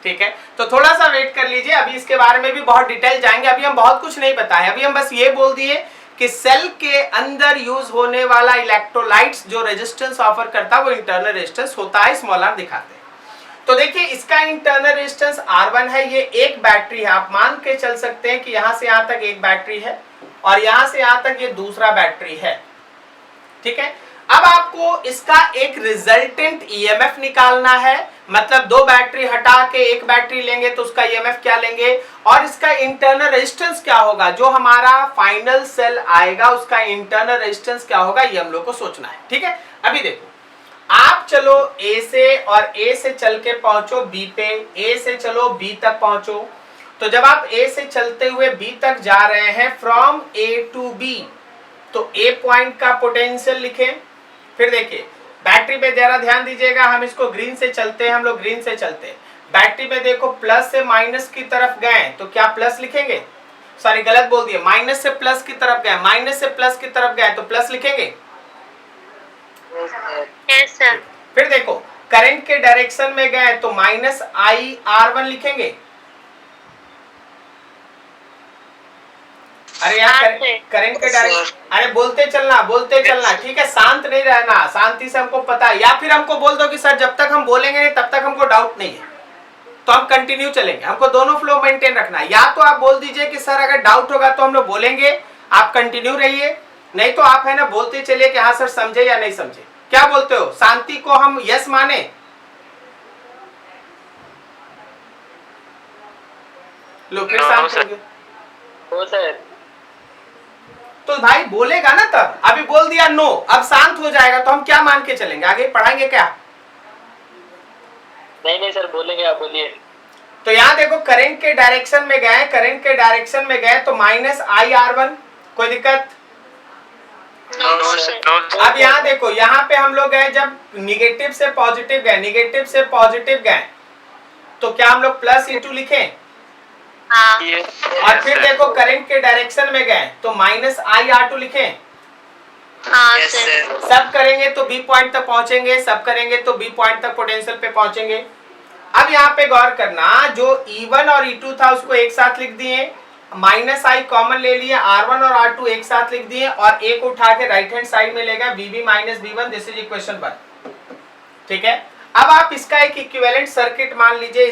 ठीक है, तो थोड़ा सा वेट कर लीजिए, अभी इसके बारे में भी बहुत डिटेल जाएंगे। अभी हम बहुत कुछ नहीं बताए, अभी हम बस ये बोल दिए कि सेल के अंदर यूज होने वाला इलेक्ट्रोलाइट्स जो रेजिस्टेंस ऑफर करता है वो इंटरनल रेजिस्टेंस होता है, स्मॉल r दिखाते हैं। तो देखिए इसका इंटरनल रेजिस्टेंस R1 है, ये एक बैटरी है, आप मान के चल सकते हैं कि यहां से यहां तक एक बैटरी है और यहां से यहां तक ये दूसरा बैटरी है, ठीक है। अब आपको इसका एक रिजल्टेंट ईएमएफ निकालना है, मतलब दो बैटरी हटा के एक बैटरी लेंगे तो उसका ईएमएफ क्या लेंगे, और इसका इंटरनल रेजिस्टेंस क्या होगा, जो हमारा फाइनल सेल आएगा उसका इंटरनल रेजिस्टेंस क्या होगा, ये हम लोग को सोचना है, ठीक है। अभी देखो आप चलो A से, और A से चल के पहुंचो B पे, A से चलो B तक पहुंचो। तो जब आप A से चलते हुए B तक जा रहे हैं फ्रॉम A टू B, तो A पॉइंट का पोटेंशियल लिखें। फिर देखिए बैटरी पे जरा ध्यान दीजिएगा, हम इसको ग्रीन से चलते हैं, हम लोग ग्रीन से चलते हैं। बैटरी पे देखो प्लस से माइनस की तरफ गए तो क्या प्लस लिखेंगे, सॉरी गलत बोल दिए, माइनस से प्लस की तरफ गए, माइनस से प्लस की तरफ गए तो प्लस लिखेंगे। Yes sir. फिर देखो करंट के डायरेक्शन में गए तो माइनस IR1 लिखेंगे। अरे यार करंट के डायरेक्शन, अरे बोलते चलना, ठीक है, शांत नहीं रहना, शांति से हमको पता है। या फिर हमको बोल दो कि सर जब तक हम बोलेंगे नहीं तब तक हमको डाउट नहीं है, तो हम कंटिन्यू चलेंगे, हमको दोनों फ्लो मेंटेन रखना है। या तो आप बोल दीजिए कि सर अगर डाउट होगा तो हम लोग बोलेंगे, आप कंटिन्यू रहिए, नहीं तो आप है ना बोलते चलिए कि हाँ सर समझे या नहीं समझे। क्या बोलते हो, शांति को हम यस माने? लो फिर शांत हो गए। तो भाई बोलेगा ना तब, अभी बोल दिया नो, अब शांत हो जाएगा तो हम क्या मान के चलेंगे, आगे पढ़ाएंगे क्या? नहीं सर बोलेंगे, आप बोलिए। तो यहाँ देखो करंट के डायरेक्शन में गए तो माइनस IR1, कोई दिक्कत? अब यहाँ देखो, यहाँ पे हम लोग गए जब निगेटिव से पॉजिटिव गए तो क्या हम लोग प्लस E2 लिखें? हाँ। और फिर देखो करंट के डायरेक्शन में गए तो माइनस IR2 लिखें। हाँ सर। सब करेंगे तो B पॉइंट तक पहुंचेंगे, सब करेंगे तो B पॉइंट तक पोटेंशियल पे पहुंचेंगे। अब यहाँ पे गौर करना, जो E1 और E2 था उसको एक साथ लिख दिए, माइनस I कॉमन ले लिए, R1 और R2 एक साथ लिख दिए, और एक उठा के राइट हैंड साइड में लेगा VB minus B1, this is equation 1, ठीक है। अब आप इसका एक इक्विवेलेंट सर्किट मान लीजिए,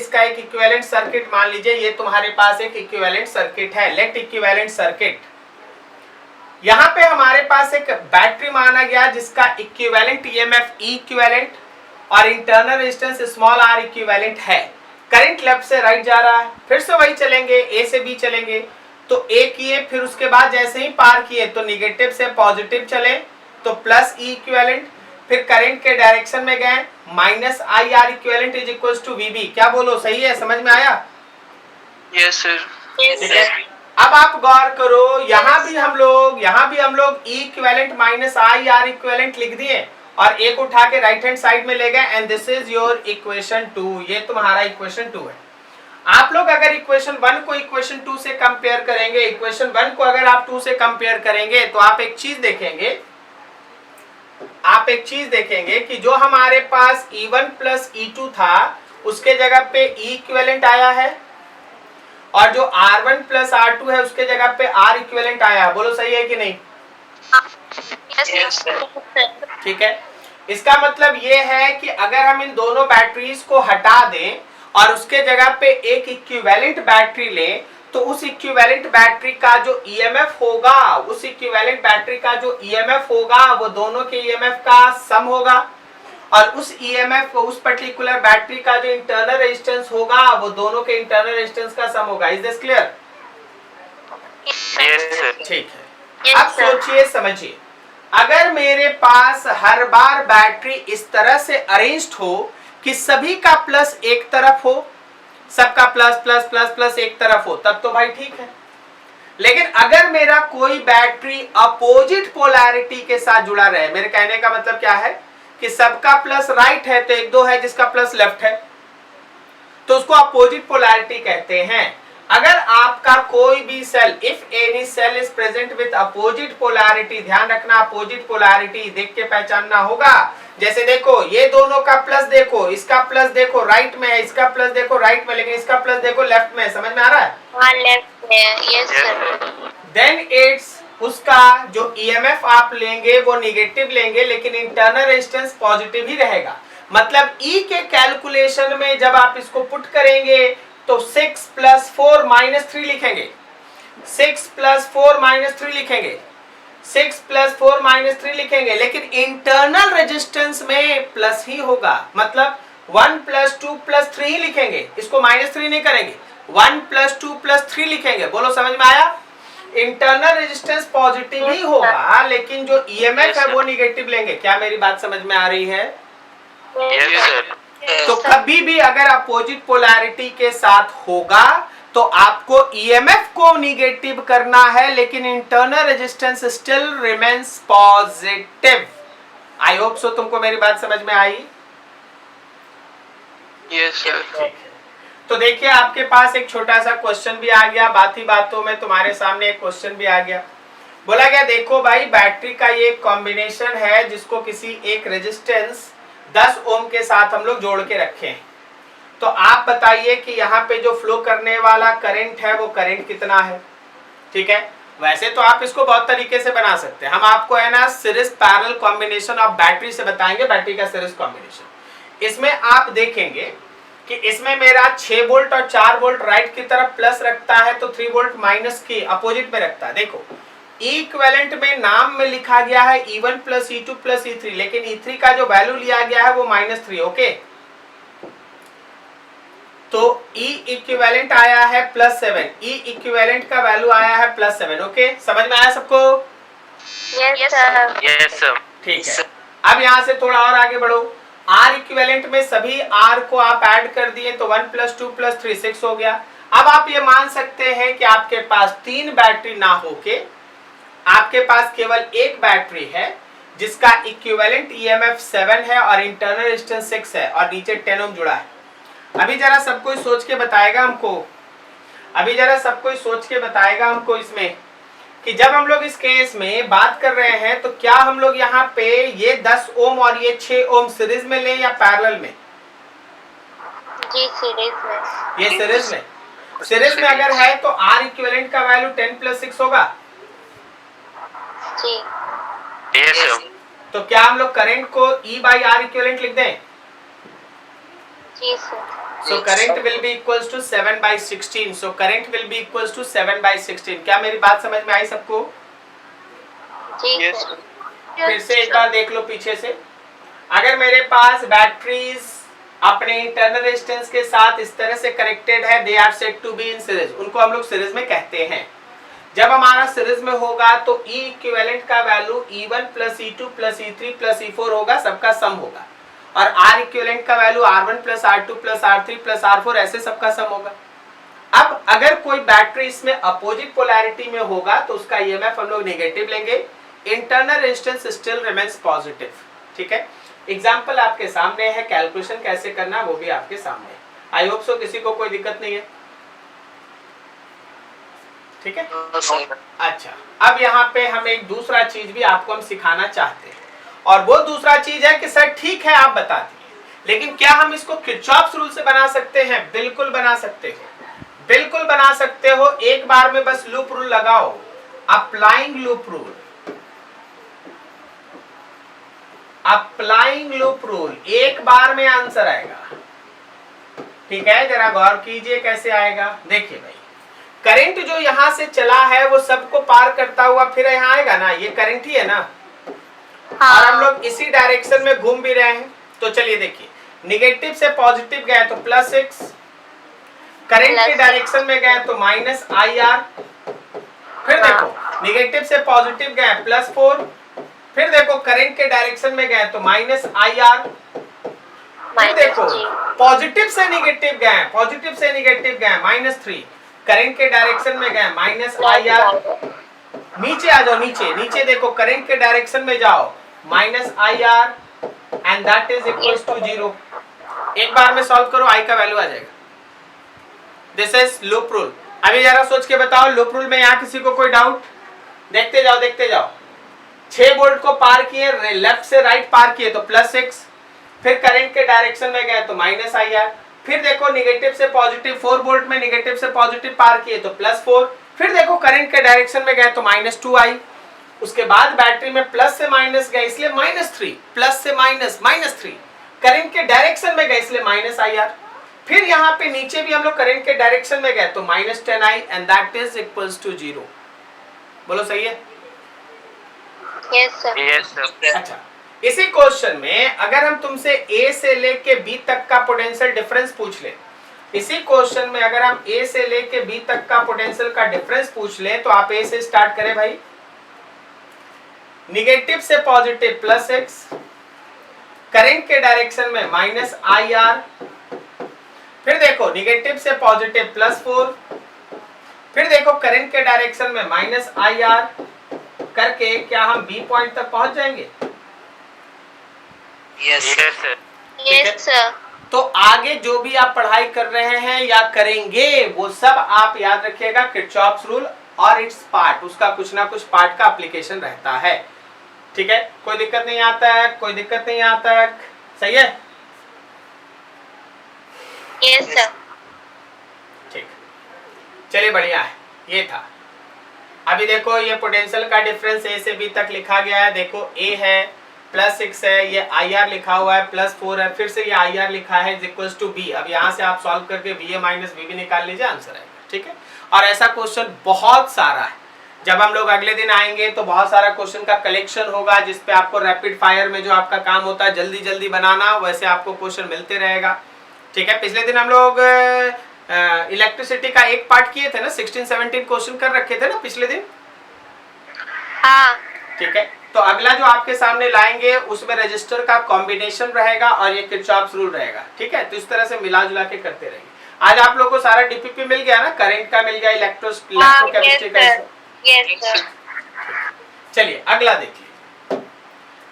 ये तुम्हारे पास एक इक्विवेलेंट सर्किट है, लेट इक्विवेलेंट सर्किट। यहाँ पे हमारे पास एक बैटरी माना गया जिसका इक्विवेलेंट ईएमएफ E इक्विवेलेंट और internal resistance small r equivalent है। करंट लेफ्ट से राइट जा रहा है, फिर से वही चलेंगे, A से B चलेंगे तो A किए, फिर उसके बाद जैसे ही पार किए तो निगेटिव से पॉजिटिव चले तो प्लस E इक्विवेलेंट, फिर करंट के डायरेक्शन में गए minus IR equivalent is equal to VB। क्या बोलो, सही है, समझ में आया? Yes sir. ठीक है। अब आप गौर करो, यहाँ भी हम लोग E equivalent minus IR equivalent लिख दिए और एक उठा के राइट हैंड साइड में ले गए, and this is your equation 2, ये तुम्हारा इक्वेशन 2 है। आप लोग अगर इक्वेशन 1 को इक्वेशन 2 से कंपेयर करेंगे, इक्वेशन 1 को अगर आप 2 से कंपेयर करेंगे तो आप एक चीज देखेंगे कि जो हमारे पास E1 प्लस E2 था उसके जगह पे E इक्विवेलेंट आया है, और जो R1 प्लस R2 है उसके जगह पे R इक्विवेलेंट आया है। बोलो सही है कि नहीं? ठीक है, इसका मतलब ये है कि अगर हम इन दोनों बैटरीज को हटा दें और उसके जगह पे एक इक्विवेलेंट बैटरी लें तो उस इक्विवेलेंट बैटरी का जो ईएमएफ होगा वो दोनों के ईएमएफ का सम होगा, और उस ईएमएफ को, उस पर्टिकुलर बैटरी का जो इंटरनल रेजिस्टेंस होगा वो दोनों के इंटरनल रेजिस्टेंस का सम होगा। Is this clear? Yes sir. ठीक है, अब सोचिए समझिए, अगर मेरे पास हर बार बैटरी इस तरह से अरेंज्ड हो कि सभी का प्लस एक तरफ हो, सबका प्लस प्लस प्लस प्लस एक तरफ हो, तब तो भाई ठीक है। लेकिन अगर मेरा कोई बैटरी अपोजिट पोलैरिटी के साथ जुड़ा रहे, मेरे कहने का मतलब क्या है कि सबका प्लस राइट है तो एक दो है जिसका प्लस लेफ्ट है, तो उसको अपोजिट पोलैरिटी कहते हैं। अगर आपका कोई भी cell, if any cell is present with opposite polarity, ध्यान रखना अपोजिट पोलैरिटी देख के पहचानना होगा। जैसे देखो ये दोनों का प्लस देखो, इसका प्लस देखो राइट में है, इसका प्लस देखो राइट में, लेकिन इसका प्लस देखो लेफ्ट में है, समझ में आ रहा है? हाँ लेफ्ट में, यस सर। देन इट्स उसका जो ईएमएफ आप लेंगे वो निगेटिव लेंगे, लेकिन इंटरनल रेजिस्टेंस पॉजिटिव ही रहेगा। मतलब ई के कैलकुलेशन में जब आप इसको पुट करेंगे तो 6 + 4 - 3 लिखेंगे, 6 + 4 - 3 लिखेंगे, 6 + 4 - 3 लिखेंगे, लेकिन इंटरनल रेजिस्टेंस में प्लस ही होगा। मतलब 1 + 2 + 3 ही लिखेंगे, इसको -3 नहीं करेंगे, 1 + 2 + 3 लिखेंगे। बोलो समझ में आया? इंटरनल रेजिस्टेंस पॉजिटिव ही होगा, लेकिन जो ईएमएफ है वो निगेटिव लेंगे। क्या मेरी बात समझ में आ रही है? Yes sir. तो कभी भी अगर अपोजिट पोलैरिटी के साथ होगा तो आपको ईएमएफ को निगेटिव करना है, लेकिन internal resistance still remains positive. आई होप सो तुमको मेरी बात समझ में आई? Yes sir. तो देखिए आपके पास एक छोटा सा क्वेश्चन भी आ गया, बात ही बातों में तुम्हारे सामने एक क्वेश्चन भी आ गया। बोला गया देखो भाई बैटरी का ये कॉम्बिनेशन है जिसको किसी एक रेजिस्टेंस 10 ओम के साथ हम लोग जोड़ के रखे हैं। तो आप बताइए कि यहाँ पे जो फ्लो करने वाला करंट है वो करंट कितना है? ठीक है, वैसे तो आप इसको बहुत तरीके से बना सकते हैं। हम आपको है ना series parallel combination of battery से बताएंगे, बैटरी का सीरीज कॉम्बिनेशन। इसमें आप देखेंगे कि इसमें मेरा 6 वोल्ट और 4 वोल्ट राइट की तरफ प्लस रखता है, तो 3 वोल्ट माइनस की अपोजिट में रखता है। देखो इक्विवेलेंट में नाम में लिखा गया है E1 + E2 + E3, लेकिन E3 का जो वैल्यू लिया गया है वो -3। ओके, तो E इक्विवेलेंट आया है +7, E इक्विवेलेंट का वैल्यू आया है +7। ओके, समझ में आया सबको? Yes sir. Yes sir. ठीक है, अब यहाँ से थोड़ा और आगे बढ़ो। R इक्विवेलेंट में सभी R को आप ऐड कर दिए तो 1 + 2 + 3 6 हो गया। अब आप ये मान सकते हैं कि आपके पास 3 बैटरी ना होके आपके पास केवल एक बैटरी है जिसका इक्विवेलेंट ईएमएफ 7 है और इंटरनल रेजिस्टेंस 6 है और नीचे 10 ओम जुड़ा है। अभी जरा सब कोई सोच के बताएगा हमको, अभी जरा सब कोई सोच के बताएगा हमको इसमें कि जब हम लोग इस केस में बात कर रहे हैं तो क्या हम लोग यहाँ पे ये 10 ओम और ये 6 ओम सीरीज में लें या पैरेलल में? जी सीरीज में। ये सीरीज में, सीरीज में अगर है तो R इक्विवेलेंट का वैल्यू 10 + 6 होगा। जी यस सर। तो क्या हम लोग करंट को E/R इक्विवेलेंट लिख दें? जी sir. So current will be equals to 7/16. So current will be equals to 7/16. क्या मेरी बात समझ में आई सबको? जी यस सर। फिर से एक बार देख लो पीछे से। अगर मेरे पास बैटरीज अपने इंटरनल रेजिस्टेंस के साथ इस तरह से कनेक्टेड है, they are said to be in series, उनको हम लोग सीरीज में कहते हैं। जब हमारा सीरीज में होगा तो E इक्विवेलेंट का value E1 + E2 + E3 + E4 होगा, सबका सम होगा, और R इक्विवेलेंट का value R1 + R2 + R3 + R4 ऐसे सबका सम होगा। अब अगर कोई बैटरी इसमें अपोजिट पोलैरिटी में होगा तो उसका ईएमएफ हम लोग नेगेटिव लेंगे, internal resistance still remains positive. ठीक है, एग्जांपल आपके सामने है, कैलकुलेशन कैसे करना वो भी आपके सामने है। आई होप सो किसी को कोई दिक्कत नहीं है। ठीक है, अच्छा अब यहाँ पे हम एक दूसरा चीज भी आपको हम सिखाना चाहते हैं, और वो दूसरा चीज है कि सर ठीक है आप बता दिए, लेकिन क्या हम इसको किरचॉफ्स रूल से बना सकते हैं? बिल्कुल बना सकते हो, बिल्कुल बना सकते हो। एक बार में बस लूप रूल लगाओ, applying loop rule, applying loop rule, एक बार में आंसर आएगा। ठीक है, जरा गौर कीजिए कैसे आएगा। देखिए भाई, करंट जो यहां से चला है वो सबको पार करता हुआ फिर यहाँ आएगा ना, ये करंट ही है ना। हाँ। और हम लोग इसी डायरेक्शन में घूम भी रहे हैं। तो चलिए देखिए, निगेटिव से पॉजिटिव गए तो +6, करंट के डायरेक्शन में गए तो -IR, फिर देखो निगेटिव से पॉजिटिव गए +4, फिर देखो करंट के डायरेक्शन में गए तो -IR, फिर देखो पॉजिटिव से नेगेटिव गए, पॉजिटिव से नेगेटिव गए -3, करंट के डायरेक्शन में गए -IR, नीचे आ जाओ, नीचे नीचे देखो करंट के डायरेक्शन में जाओ -IR and that is equals to 0। एक बार में सॉल्व करो, I का वैल्यू आ जाएगा। This is loop rule. अभी जरा सोच के बताओ लूप रूल में यहाँ किसी को कोई डाउट? देखते जाओ देखते जाओ। 6 वोल्ट को पार किए, लेफ्ट से राइट पार किए तो +6, फिर करंट के डायरेक्शन में गए तो -IR, फिर देखो नेगेटिव से पॉजिटिव 4 वोल्ट में नेगेटिव से पॉजिटिव पार किए तो +4, फिर देखो करंट के डायरेक्शन में गए तो -2I, उसके बाद बैटरी में प्लस से माइनस गए इसलिए -3, प्लस से -3, करंट के डायरेक्शन में गए इसलिए -IR, फिर यहाँ पे नीचे भी हम लोग करंट के डायरेक्शन में गए तो -10I and that is equals to 0। बोलो सही है? Yes sir. Yes sir. अच्छा, इसी क्वेश्चन में अगर हम तुमसे A से लेके B तक का पोटेंशियल डिफरेंस पूछ ले, इसी क्वेश्चन में अगर हम A से लेके B तक का पोटेंशियल का डिफरेंस पूछ ले तो आप A से स्टार्ट करें भाई। निगेटिव से पॉजिटिव +6, करंट के डायरेक्शन में -IR, फिर देखो निगेटिव से पॉजिटिव +4, फिर देखो करंट के डायरेक्शन में -IR करके क्या हम B पॉइंट तक पहुंच जाएंगे? Yes sir. Yes sir. तो आगे जो भी आप पढ़ाई कर रहे हैं या करेंगे वो सब आप याद रखिएगा किरचॉफ्स रूल और इट्स पार्ट, उसका कुछ ना कुछ पार्ट का एप्लीकेशन रहता है। ठीक है, कोई दिक्कत नहीं आता है, कोई दिक्कत नहीं आता है, सही है? Yes sir. ठीक, चलिए बढ़िया है, ये था। अभी देखो ये पोटेंशियल का डिफरेंस A से B तक लिखा गया है। देखो A है +6 है, ये IR लिखा हुआ है +4 है, फिर से ये IR लिखा है इज इक्वल्स टू B। अब यहाँ से आप सॉल्व करके VA माइनस VB निकाल लीजिए, आंसर आएगा। ठीक है, और ऐसा क्वेश्चन बहुत सारा है। जब हम लोग अगले दिन आएंगे तो बहुत सारा क्वेश्चन का कलेक्शन होगा जिसपे आपको रैपिड फायर में जो आपका काम होता है जल्दी जल्दी बनाना, वैसे आपको क्वेश्चन मिलते रहेगा। ठीक है, पिछले दिन हम लोग इलेक्ट्रिसिटी का एक पार्ट किए थे ना, 16-17 क्वेश्चन कर रखे थे ना पिछले दिन। हाँ। ठीक है, तो अगला जो आपके सामने लाएंगे उसमें रजिस्टर का कॉम्बिनेशन रहेगा और ये किरचॉफ्स रूल रहेगा। ठीक है, तो इस तरह से मिला जुला के करते रहेंगे। आज आप लोगों को सारा डीपीपी मिल गया ना, करंट का मिल गया, इलेक्ट्रोकेमिस्ट्री का। Yes sir. चलिए अगला देखिए,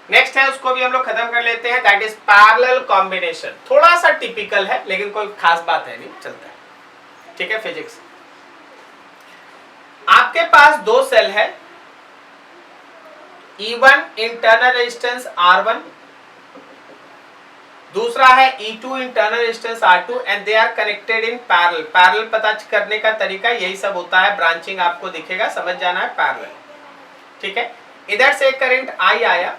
नेक्स्ट है, उसको भी हम लोग खत्म कर लेते हैं। That is parallel combination. थोड़ा सा टिपिकल है लेकिन कोई खास बात है नहीं, चलता है। ठीक है, फिजिक्स। आपके पास 2 सेल है, E1 इंटरनल रेजिस्टेंस R1, दूसरा है E2 internal resistance R2 and they are connected in parallel. Parallel पता करने का तरीका यही सब होता है, ब्रांचिंग आपको दिखेगा, समझ जाना है पैरेलल। ठीक है, इधर से करंट I आया,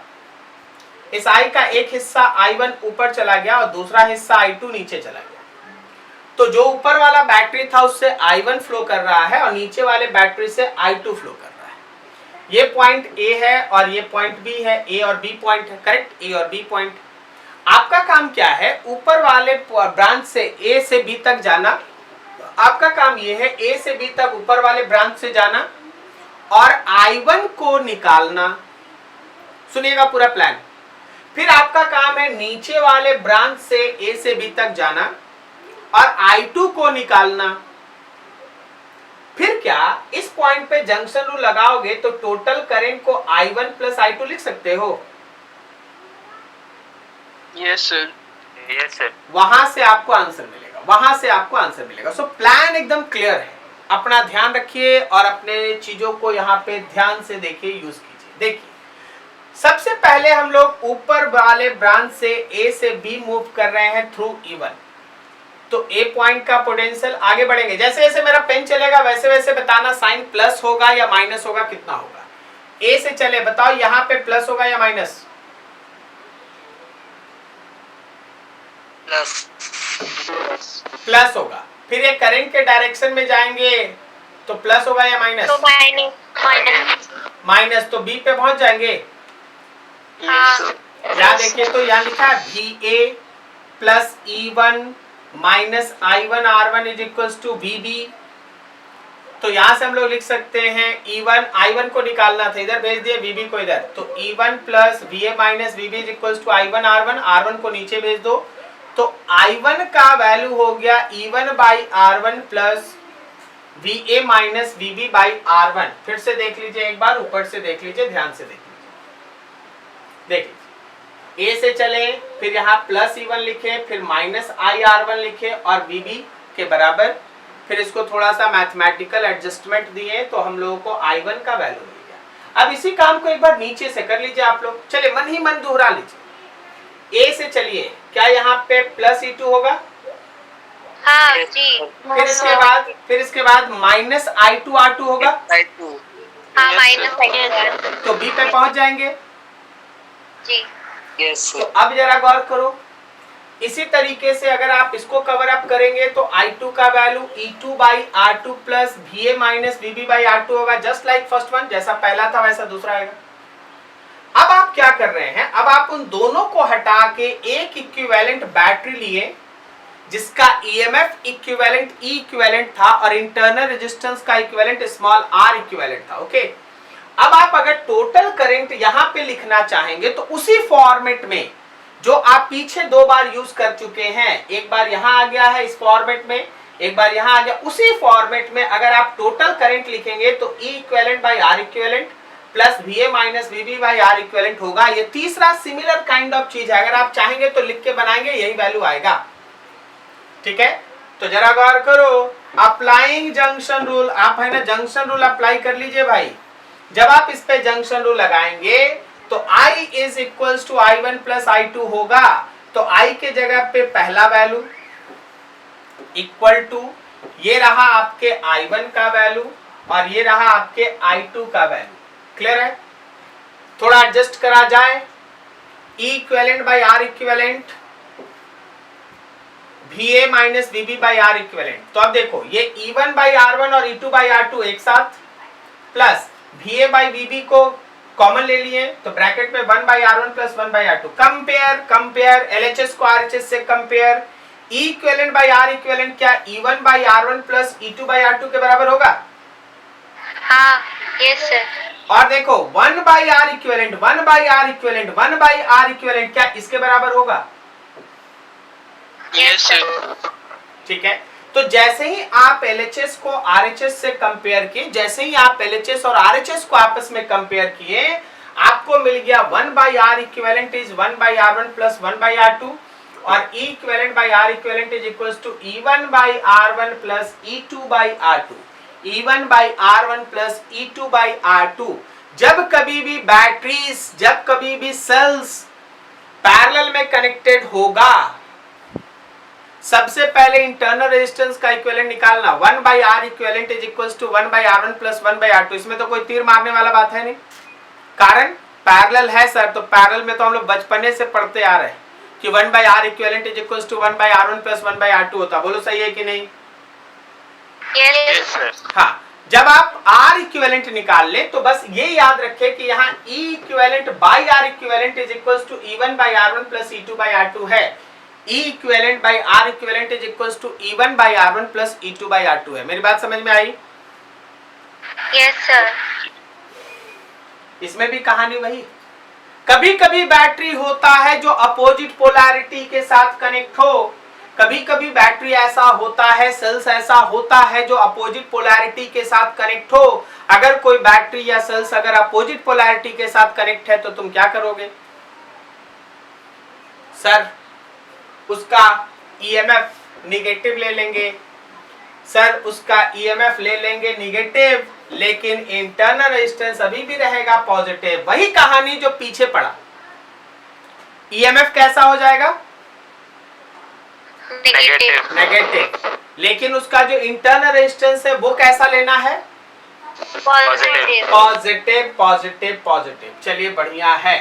इस I का एक हिस्सा I1 ऊपर चला गया और दूसरा हिस्सा I2 नीचे चला गया। तो जो ऊपर वाला बैटरी था उससे I1 फ्लो कर रहा है और नीचे वाले बैटरी से I2 फ्लो कर रहा है। ये पॉइंट A है और ये पॉइंट B है, A और B पॉइंट है, करेक्ट, A और B पॉइंट। आपका काम क्या है, ऊपर वाले ब्रांच से A से B तक जाना। आपका काम ये है A से B तक ऊपर वाले ब्रांच से जाना और I1 को निकालना। सुनिएगा पूरा प्लान। फिर आपका काम है नीचे वाले ब्रांच से A से B तक जाना और I2 को निकालना। फिर क्या इस पॉइंट पे जंक्शन रूल लगाओगे तो टोटल करंट को I1 प्लस I2 लिख सकते हो। Yes sir. Yes sir. वहां से आपको आंसर मिलेगा, वहां से आपको आंसर मिलेगा। सो प्लान एकदम क्लियर है। अपना ध्यान रखिए और अपने चीजों को यहाँ पे ध्यान से देखिए, यूज कीजिए। देखिए, सबसे पहले हम लोग ऊपर वाले ब्रांच से A से B मूव कर रहे हैं थ्रू E1। तो A पॉइंट का पोटेंशियल, आगे बढ़ेंगे जैसे जैसे मेरा पेन चलेगा वैसे वैसे बताना साइन प्लस होगा या माइनस होगा, कितना होगा। A से चले, बताओ यहाँ पे प्लस होगा या माइनस? प्लस होगा। फिर ये करंट के डायरेक्शन में जाएंगे तो प्लस होगा या माइनस? तो माइनस। माइनस। तो B पे पहुंच जाएंगे। हाँ। यहाँ देखिए तो यहाँ लिखा है VA plus E1 minus I1 R1 is equals to VB। तो यहां से हम लोग लिख सकते हैं E1 I1 को निकालना था, इधर भेज दिए VB को इधर, तो E1 plus VA minus VB is equals to I1 R1, R1 को नीचे भेज दो, तो I1 का वैल्यू हो गया E1 by R1 plus VA minus VB by R1। फिर से देख लीजिए एक बार, ऊपर से देख लीजिए, ध्यान से देख लीजिए, देख लीजिए, A से चले, फिर यहाँ प्लस E1 लिखे, फिर माइनस IR1 लिखे और VB के बराबर, फिर इसको थोड़ा सा मैथमेटिकल एडजस्टमेंट दिए तो हम लोगों को I1 का वैल्यू मिल गया। अब इसी काम को एक बार नीचे से कर लीजिए आप लोग, चलिए मन ही मन दोहरा लीजिए। A से चलिए, क्या यहाँ पे प्लस E2 होगा? हाँ जी। फिर इसके बाद माइनस I2 R2 होगा, हाँ माइनस तो B पे पहुंच जाएंगे जी। यस तो अब जरा गौर करो, इसी तरीके से अगर आप इसको कवर अप करेंगे तो I2 का value E2 by R2 plus VA minus VB by R2 होगा, जस्ट लाइक फर्स्ट वन, जैसा पहला था वैसा दूसरा आएगा। अब आप क्या कर रहे हैं, अब आप उन दोनों को हटा के एक इक्विवेलेंट बैटरी लिए जिसका EMF इक्विवेलेंट E इक्विवेलेंट था और इंटरनल रेजिस्टेंस का इक्विवेलेंट स्मॉल r इक्विवेलेंट था, ओके। अब आप अगर टोटल करंट यहां पे लिखना चाहेंगे तो उसी फॉर्मेट में जो आप पीछे दो बार यूज कर चुके हैं, एक बार यहां आ गया है इस फॉर्मेट में, एक बार यहां आ गया, उसी फॉर्मेट में अगर आप टोटल करंट लिखेंगे तो E equivalent by R equivalent plus VA minus VB by R equivalent होगा। ये तीसरा सिमिलर काइंड ऑफ चीज है, अगर आप चाहेंगे तो लिख के बनाएंगे, यही वैल्यू आएगा, ठीक है। तो जरा गौर करो, अप्लाइंग जंक्शन रूल, आप है ना जंक्शन रूल अप्लाई कर लीजिए भाई। जब आप इस पे जंक्शन रूल लगाएंगे तो I is equals to I1 plus I2 होगा, तो I के जगह पे पहला वैल्यू इक्वल टू, ये रहा आपके I1 का वैल्यू और ये रहा आपके I2 का वैल्यू, क्लियर है। थोड़ा एडजस्ट करा जाए, E equivalent by R equivalent VA minus VB by R equivalent, तो अब देखो ये E1 बाई R1 और E2 बाई R2 एक साथ, प्लस VA बाई VB को कॉमन ले लिए तो ब्रैकेट में 1 by R1 plus 1 by R2, compare LHS को RHS से compare, E equivalent by R equivalent क्या E1 by R1 plus E2 by R2 के बराबर होगा? हाँ यस सर। और देखो 1 by R equivalent 1 by R equivalent 1 by R equivalent क्या इसके बराबर होगा? Yes sir. ठीक है, तो जैसे ही आप LHS को RHS से कंपेयर किए, जैसे ही आप LHS और RHS को आपस में कंपेयर किए, आपको मिल गया 1 by R equivalent is 1 by R1 plus 1 by R2 और E equivalent by R equivalent is equals to E1 by R1 plus E2 by R2, E1 by R1 plus E2 by R2। जब कभी भी batteries, जब कभी भी sales parallel में connected होगा, सबसे पहले इंटरनल रेजिस्टेंस का इक्विवेलेंट निकालना, 1 by R equivalent is equals to 1 by R1 plus 1 by R2। इसमें तो कोई तीर मारने वाला बात है नहीं, कारण पैरेलल है सर, तो पैरेलल में तो हम लोग बचपने से पढ़ते आ रहे हैं कि 1 by R equivalent is equals to 1 by R1 plus 1 by R2 होता, बोलो सही है कि नहीं? Yes sir. हाँ, जब आप R इक्विवेलेंट निकाल ले तो बस ये याद रखें कि यहाँ E equivalent by R equivalent is equals to E1 by R1 plus E2 by R2 है, E equivalent by R equivalent is equals to E1 by R1 plus E2 by R2 है। मेरी बात समझ में आई? Yes sir. इसमें भी कहानी वही, कभी कभी बैटरी होता है जो अपोजिट पोलैरिटी के साथ कनेक्ट हो, कभी कभी बैटरी ऐसा होता है, सेल्स ऐसा होता है जो अपोजिट पोलैरिटी के साथ कनेक्ट हो। अगर कोई बैटरी या सेल्स अगर अपोजिट पोलैरिटी के साथ कनेक्ट है तो तुम क्या करोगे? सर उसका EMF निगेटिव ले लेंगे, सर उसका EMF ले लेंगे निगेटिव, लेकिन इंटरनल रेजिस्टेंस अभी भी रहेगा पॉजिटिव। वही कहानी जो पीछे पड़ा, EMF कैसा हो जाएगा? नेगेटिव, लेकिन उसका जो इंटरनल रेजिस्टेंस है वो कैसा लेना है? Positive positive positive. चलिए बढ़िया है,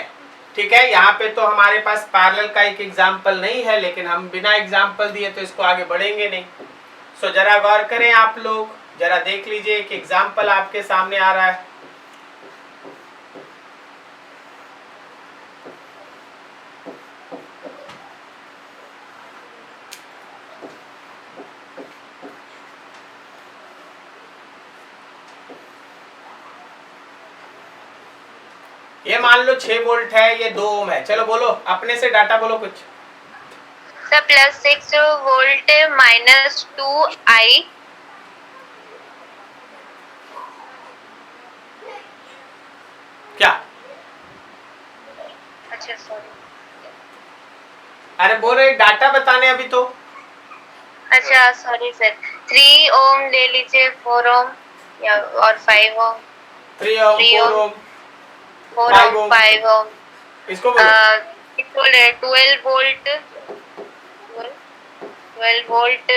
ठीक है। यहाँ पे तो हमारे पास पैरेलल का एक एग्जाम्पल नहीं है, लेकिन हम बिना एग्जाम्पल दिए तो इसको आगे बढ़ेंगे नहीं। सो जरा गौर करें आप लोग, जरा देख लीजिए, एक एग्जाम्पल आपके सामने आ रहा है। ये मान लो 6 वोल्ट है, ये 2 ओम है। चलो बोलो अपने से डाटा बोलो कुछ। Sir +6 volt -2I। क्या? अच्छा सॉरी। अरे बोल रहे डाटा बताने अभी तो। अच्छा सॉरी सर, 3 ओम ले लीजिए, 4 ओम या और 5 ओम। 3 ओम, 3 4 ओम, ओम, 4 5 ओम, ओम, 5 ओम। इसको बोलो। 12 वोल्ट, 12 वोल्ट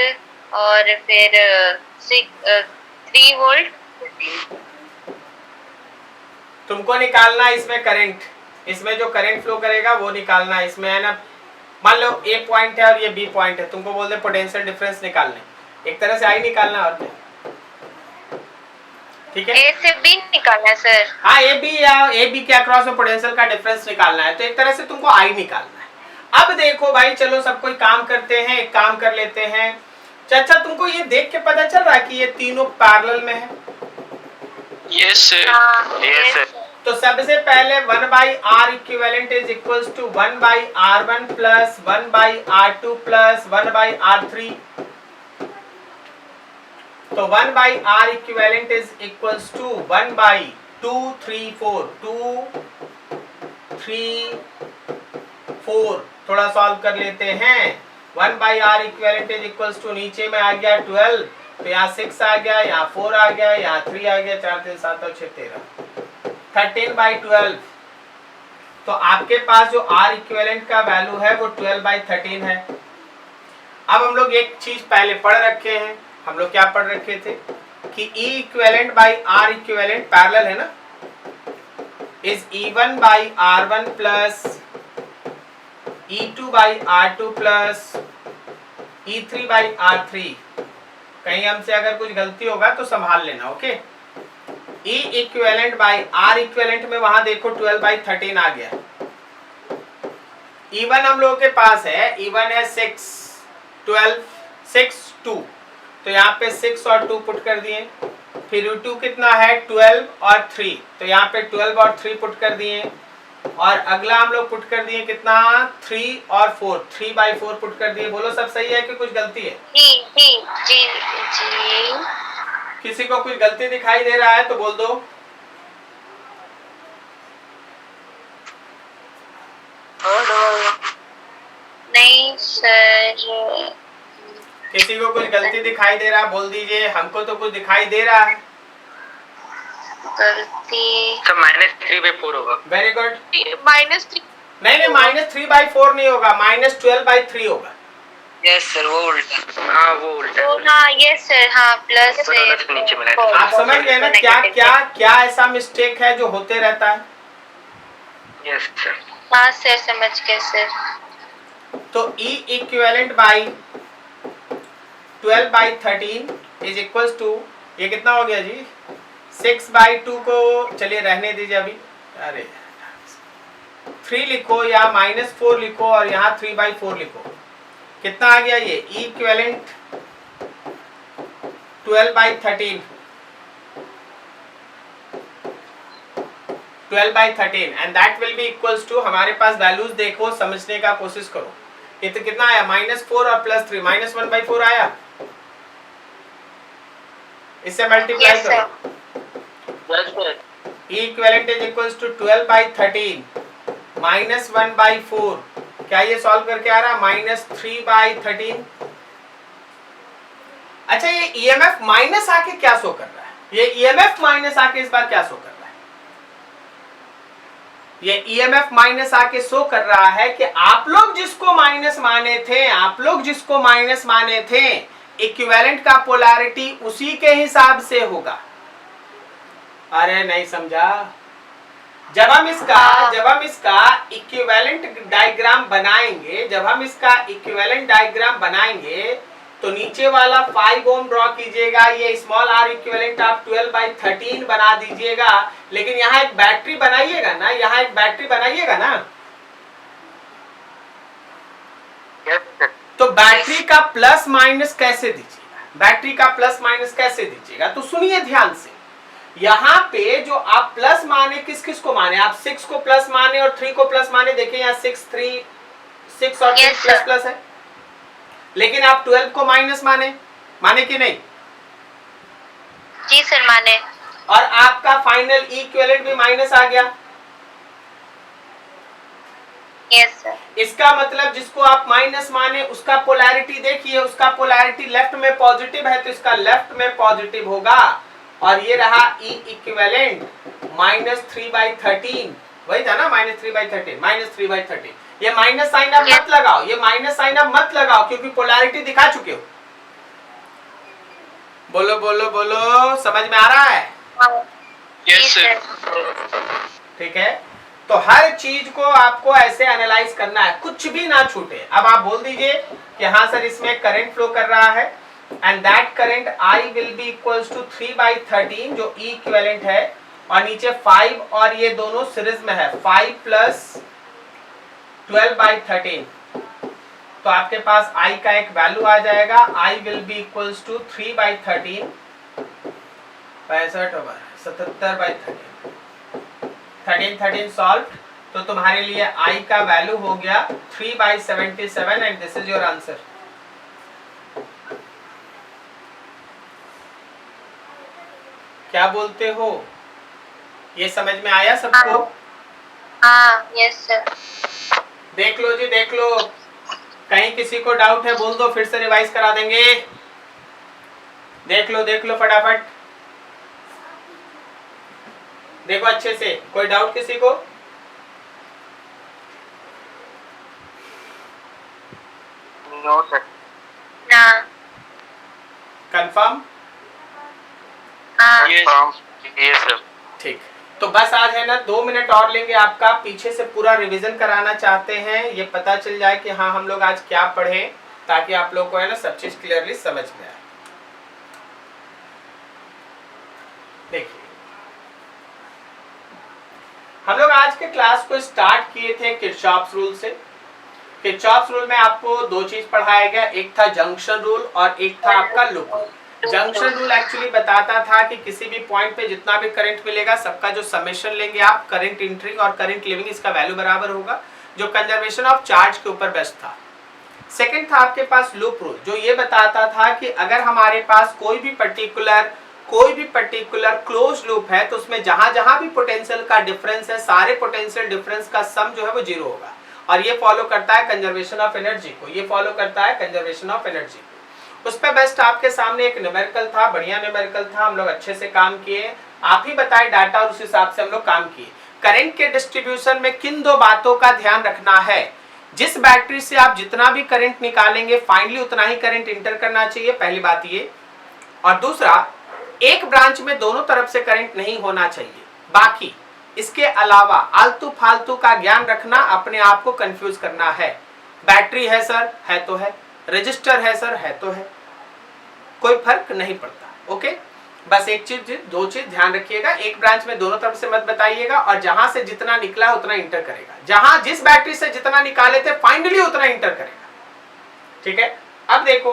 और फिर 3 वोल्ट। तुमको निकालना है इसमें करंट, इसमें जो करंट फ्लो करेगा वो निकालना है इसमें, है ना। मान लो ए पॉइंट है और ये बी पॉइंट है, तुमको बोल दे पोटेंशियल डिफरेंस निकालने, एक तरह से आई निकालना और क्या, ठीक है। ए से बी निकालना है सर। हाँ ए बी या ए बी के अक्रॉस में पोटेंशियल का डिफरेंस निकालना है, तो एक तरह से तुमको आई निकालना है। अब देखो भाई, चलो सब कोई काम करते हैं, एक काम कर लेते हैं। अच्छा तुमको ये देख के पता चल रहा है कि ये तीनों पैरेलल में है? Yes sir. हाँ, यस सर। तो सबसे पहले 1/r equivalent is equals to 1/r1 plus 1/r2 plus 1/r3। तो 1/r equivalent is equals to 1/2 3 4 2 3 4। थोड़ा सॉल्व कर लेते हैं। 1/r equivalent is equals to, नीचे में आ गया 12, तो यहाँ 6 आ गया, यहाँ 4 आ गया, यहाँ 3 आ गया, 4 3 7 और 6 13, 13/12। तो आपके पास जो R इक्विवेलेंट का वैल्यू है वो 12/13 है। अब हम लोग एक चीज पहले पढ़ रखे हैं, हम लोग क्या पढ़ रखे थे कि E equivalent by R equivalent parallel है ना, is E1/R1 plus E2/R2 plus E3/R3। कहीं हमसे अगर कुछ गलती होगा तो संभाल लेना, okay. E equivalent by R equivalent में वहां देखो 12/13 आ गया। E1 हम लोगों के पास है, E1 है 6 12 6 2, तो यहाँ पे 6 और 2 पुट कर दिए। फिर U2 कितना है 12 और 3, तो यहाँ पे 12 और 3 पुट कर दिए। और अगला हम लोग पुट कर दिए कितना 3 और 4, 3/4 पुट कर दिए। बोलो सब सही है कि कुछ गलती है? जी जी जी जी। किसी को कुछ गलती दिखाई दे रहा है तो बोल दो। नहीं सर, किसी को कुछ गलती दिखाई दे रहा है बोल दीजिए, हमको तो कुछ दिखाई दे रहा है। गलती तो -3/4 होगा। Very good. -3। नहीं -3/4 नहीं होगा, -12/3 होगा। यस सर, वो उल्टा। हाँ वो उल्टा। तो हाँ यस सर, हाँ प्लस से नीचे मिला। आप समझ गए ना क्या क्या क्या ऐसा मिस्टेक है जो होते रहता है? Yes sir. हाँ सर, समझ गए सर। तो E equivalent by 12/13 is equals to, ये कितना हो गया जी 6/2 को चलिए रहने दीजिए अभी, अरे 3 लिखो या -4 लिखो और यहाँ 3/4 लिखो। कितना आ गया ये E equivalent 12/13 and that will be equals to, हमारे पास वैल्यूज देखो, समझने का कोशिश करो। ये तो कितना आया -4 और +3 -1/4 आया। इससे मल्टीप्लाई Yes, करो। Yes sir. E equivalent is equals to 12/13 -1/4। क्या ये सॉल्व करके आ रहा -3/13। अच्छा ये EMF माइनस आके क्या शो कर रहा है? ये EMF माइनस आके इस बार क्या शो कर रहा है? ये EMF माइनस आके शो कर रहा है कि आप लोग जिसको माइनस माने थे, इक्विवेलेंट का पोलैरिटी उसी के हिसाब से होगा। अरे नहीं समझा? जब हम इसका इक्विवेलेंट डायग्राम बनाएंगे, तो नीचे वाला 5 ओम ड्रॉ कीजिएगा, ये स्मॉल r इक्विवेलेंट आप 12/13 बना दीजिएगा, लेकिन यहाँ एक बैटरी बनाइएगा ना, यस सर। तो बैटरी का प्लस माइनस कैसे दीजिएगा? तो सुनिए ध्यान से, यहाँ पे जो आप प्लस माने किस किस को माने, आप 6 को प्लस माने और 3 को प्लस माने। देखिए यहाँ 6 और 3 Yes, प्लस sir. प्लस है, लेकिन आप 12 को माइनस माने कि नहीं? जी सर माने। और आपका फाइनल इक्विवेलेंट भी माइनस आ गया। Yes sir. इसका मतलब जिसको आप माइनस माने उसका पोलैरिटी देखिए, उसका पोलैरिटी लेफ्ट में पॉजिटिव है तो इसका लेफ्ट में पॉजिटिव होगा। और ये रहा ई इक्विवेलेंट -3/13, वही था ना -3/13, -3/13। ये माइनस साइन अब मत लगाओ, ये माइनस साइन अब मत लगाओ क्योंकि पोलैरिटी दिखा चुके हो। बोलो बोलो बोलो, समझ में आ रहा है? Yes sir. ठीक है, तो हर चीज को आपको ऐसे एनालाइज करना है, कुछ भी ना छूटे। अब आप बोल दीजिए कि हाँ सर इसमें करंट फ्लो कर रहा है and that current I will be equals to 3/13 जो E इक्विवेलेंट है, और नीचे 5 और ये दोनों सीरीज में है, 5 + 12/13। तो आपके पास I का एक वैल्यू आ जाएगा, I will be equals to 3/13, 65 over 77/13, 13 solve. तो तुम्हारे लिए I का वैल्यू हो गया 3/77 and this is your answer. क्या बोलते हो, ये समझ में आया सबको? हाँ यस सर। देख लो जी, देख लो, कहीं किसी को डाउट है बोल दो, फिर से रिवाइज करा देंगे। देख लो फटाफट, देखो अच्छे से। कोई डाउट किसी को? No sir. ना। कंफर्म? हाँ। Yes sir. ठीक, तो बस आज है ना 2 मिनट और लेंगे आपका, पीछे से पूरा रिवीजन कराना चाहते हैं, ये पता चल जाए कि हाँ हम लोग आज क्या पढ़े, ताकि आप लोग को है ना सब चीज क्लियरली समझ में आए। देखिए हम लोग आज के क्लास को स्टार्ट किए थे किरचॉफ्स रूल से। किरचॉफ्स रूल में आपको 2 चीज पढ़ाया गया, एक था जंक्शन रूल और एक था आपका loop rule. Junction rule actually बताता था कि किसी भी पॉइंट पे जितना भी करंट मिलेगा सबका जो समेशन लेंगे आप, करंट एंट्रिंग और करंट लिविंग, इसका वैल्यू बराबर होगा, जो कंजर्वेशन ऑफ चार्ज के ऊपर बेस्ड था। सेकंड था आपके पास लूप रूल, जो ये बताता था कि अगर हमारे पास कोई भी पर्टिकुलर क्लोज लूप है तो उसमें जहां जहां भी पोटेंशियल का डिफरेंस है, सारे पोटेंशियल डिफरेंस का सम जो है वो 0 होगा। और ये फॉलो करता है कंजर्वेशन ऑफ एनर्जी को, ये फॉलो करता है कंजर्वेशन ऑफ एनर्जी को। उस पर बेस्ट आपके सामने एक न्यूमेरिकल था, बढ़िया न्यूमेरिकल था, हम लोग अच्छे से काम किए, आप ही बताए डाटा और उस हिसाब से हम लोग काम किए। करंट के डिस्ट्रीब्यूशन में किन 2 बातों का ध्यान रखना है, जिस बैटरी से आप जितना भी करंट निकालेंगे फाइनली उतना ही करंट इंटर करना चाहिए, पहली बात ये। और दूसरा, एक ब्रांच में दोनों तरफ से करंट नहीं होना चाहिए। बाकी इसके अलावा आलतू फालतू का ज्ञान रखना, अपने आप को कंफ्यूज करना है। बैटरी है सर, है तो है, रजिस्टर है सर, है तो है, कोई फर्क नहीं पड़ता। ओके, बस एक चीज 2 चीज ध्यान रखिएगा, एक ब्रांच में दोनों तरफ से मत बताइएगा, और जहां से जितना निकला उतना इंटर करेगा, जहां जिस बैटरी से जितना निकाले थे फाइनली उतना इंटर करेगा। ठीक है, अब देखो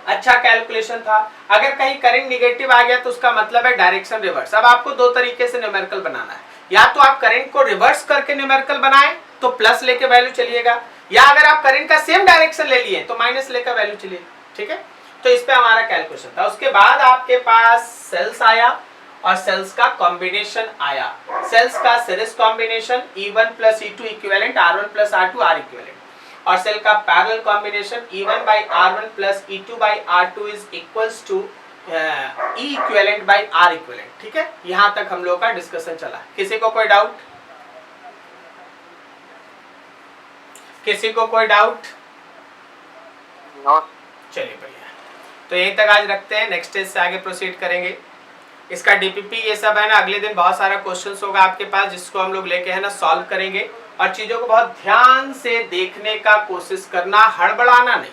अच्छा कैलकुलेशन था, अगर कहीं करंट निगेटिव आ गया तो उसका मतलब है डायरेक्शन रिवर्स। अब आपको 2 तरीके से न्यूमेरिकल बनाना है, या तो आप करंट को रिवर्स करके न्यूमेरिकल बनाएं तो प्लस लेके वैल्यू चलिएगा, या अगर आप करंट का सेम डायरेक्शन ले लिए तो माइनस लेकर वैल्यू चलिए। ठीक है, तो इस पे हमारा कैलकुलेशन था। उसके बाद आपके पास सेल्स आया और सेल्स का कॉम्बिनेशन आया, सेल्स का series combination E1 + E2 equivalent R1 + R2 R equivalent, और सेल का parallel combination E1/R1 + E2/R2 is equals to E equivalent by R equivalent. ठीक है, यहां तक हम लोग का डिस्कशन चला। किसी को कोई डाउट? किसी को कोई डाउट? नो। चलिए बढ़िया, तो यहीं तक आज रखते हैं, नेक्स्ट स्टेज से आगे प्रोसीड करेंगे। इसका डीपीपी ये सब है ना, अगले दिन बहुत सारा क्वेश्चंस होगा आपके पास, जिसको हम लोग लेके है ना सॉल्व करेंगे, और चीजों को बहुत ध्यान से देखने का कोशिश करना, हड़बड़ाना नहीं।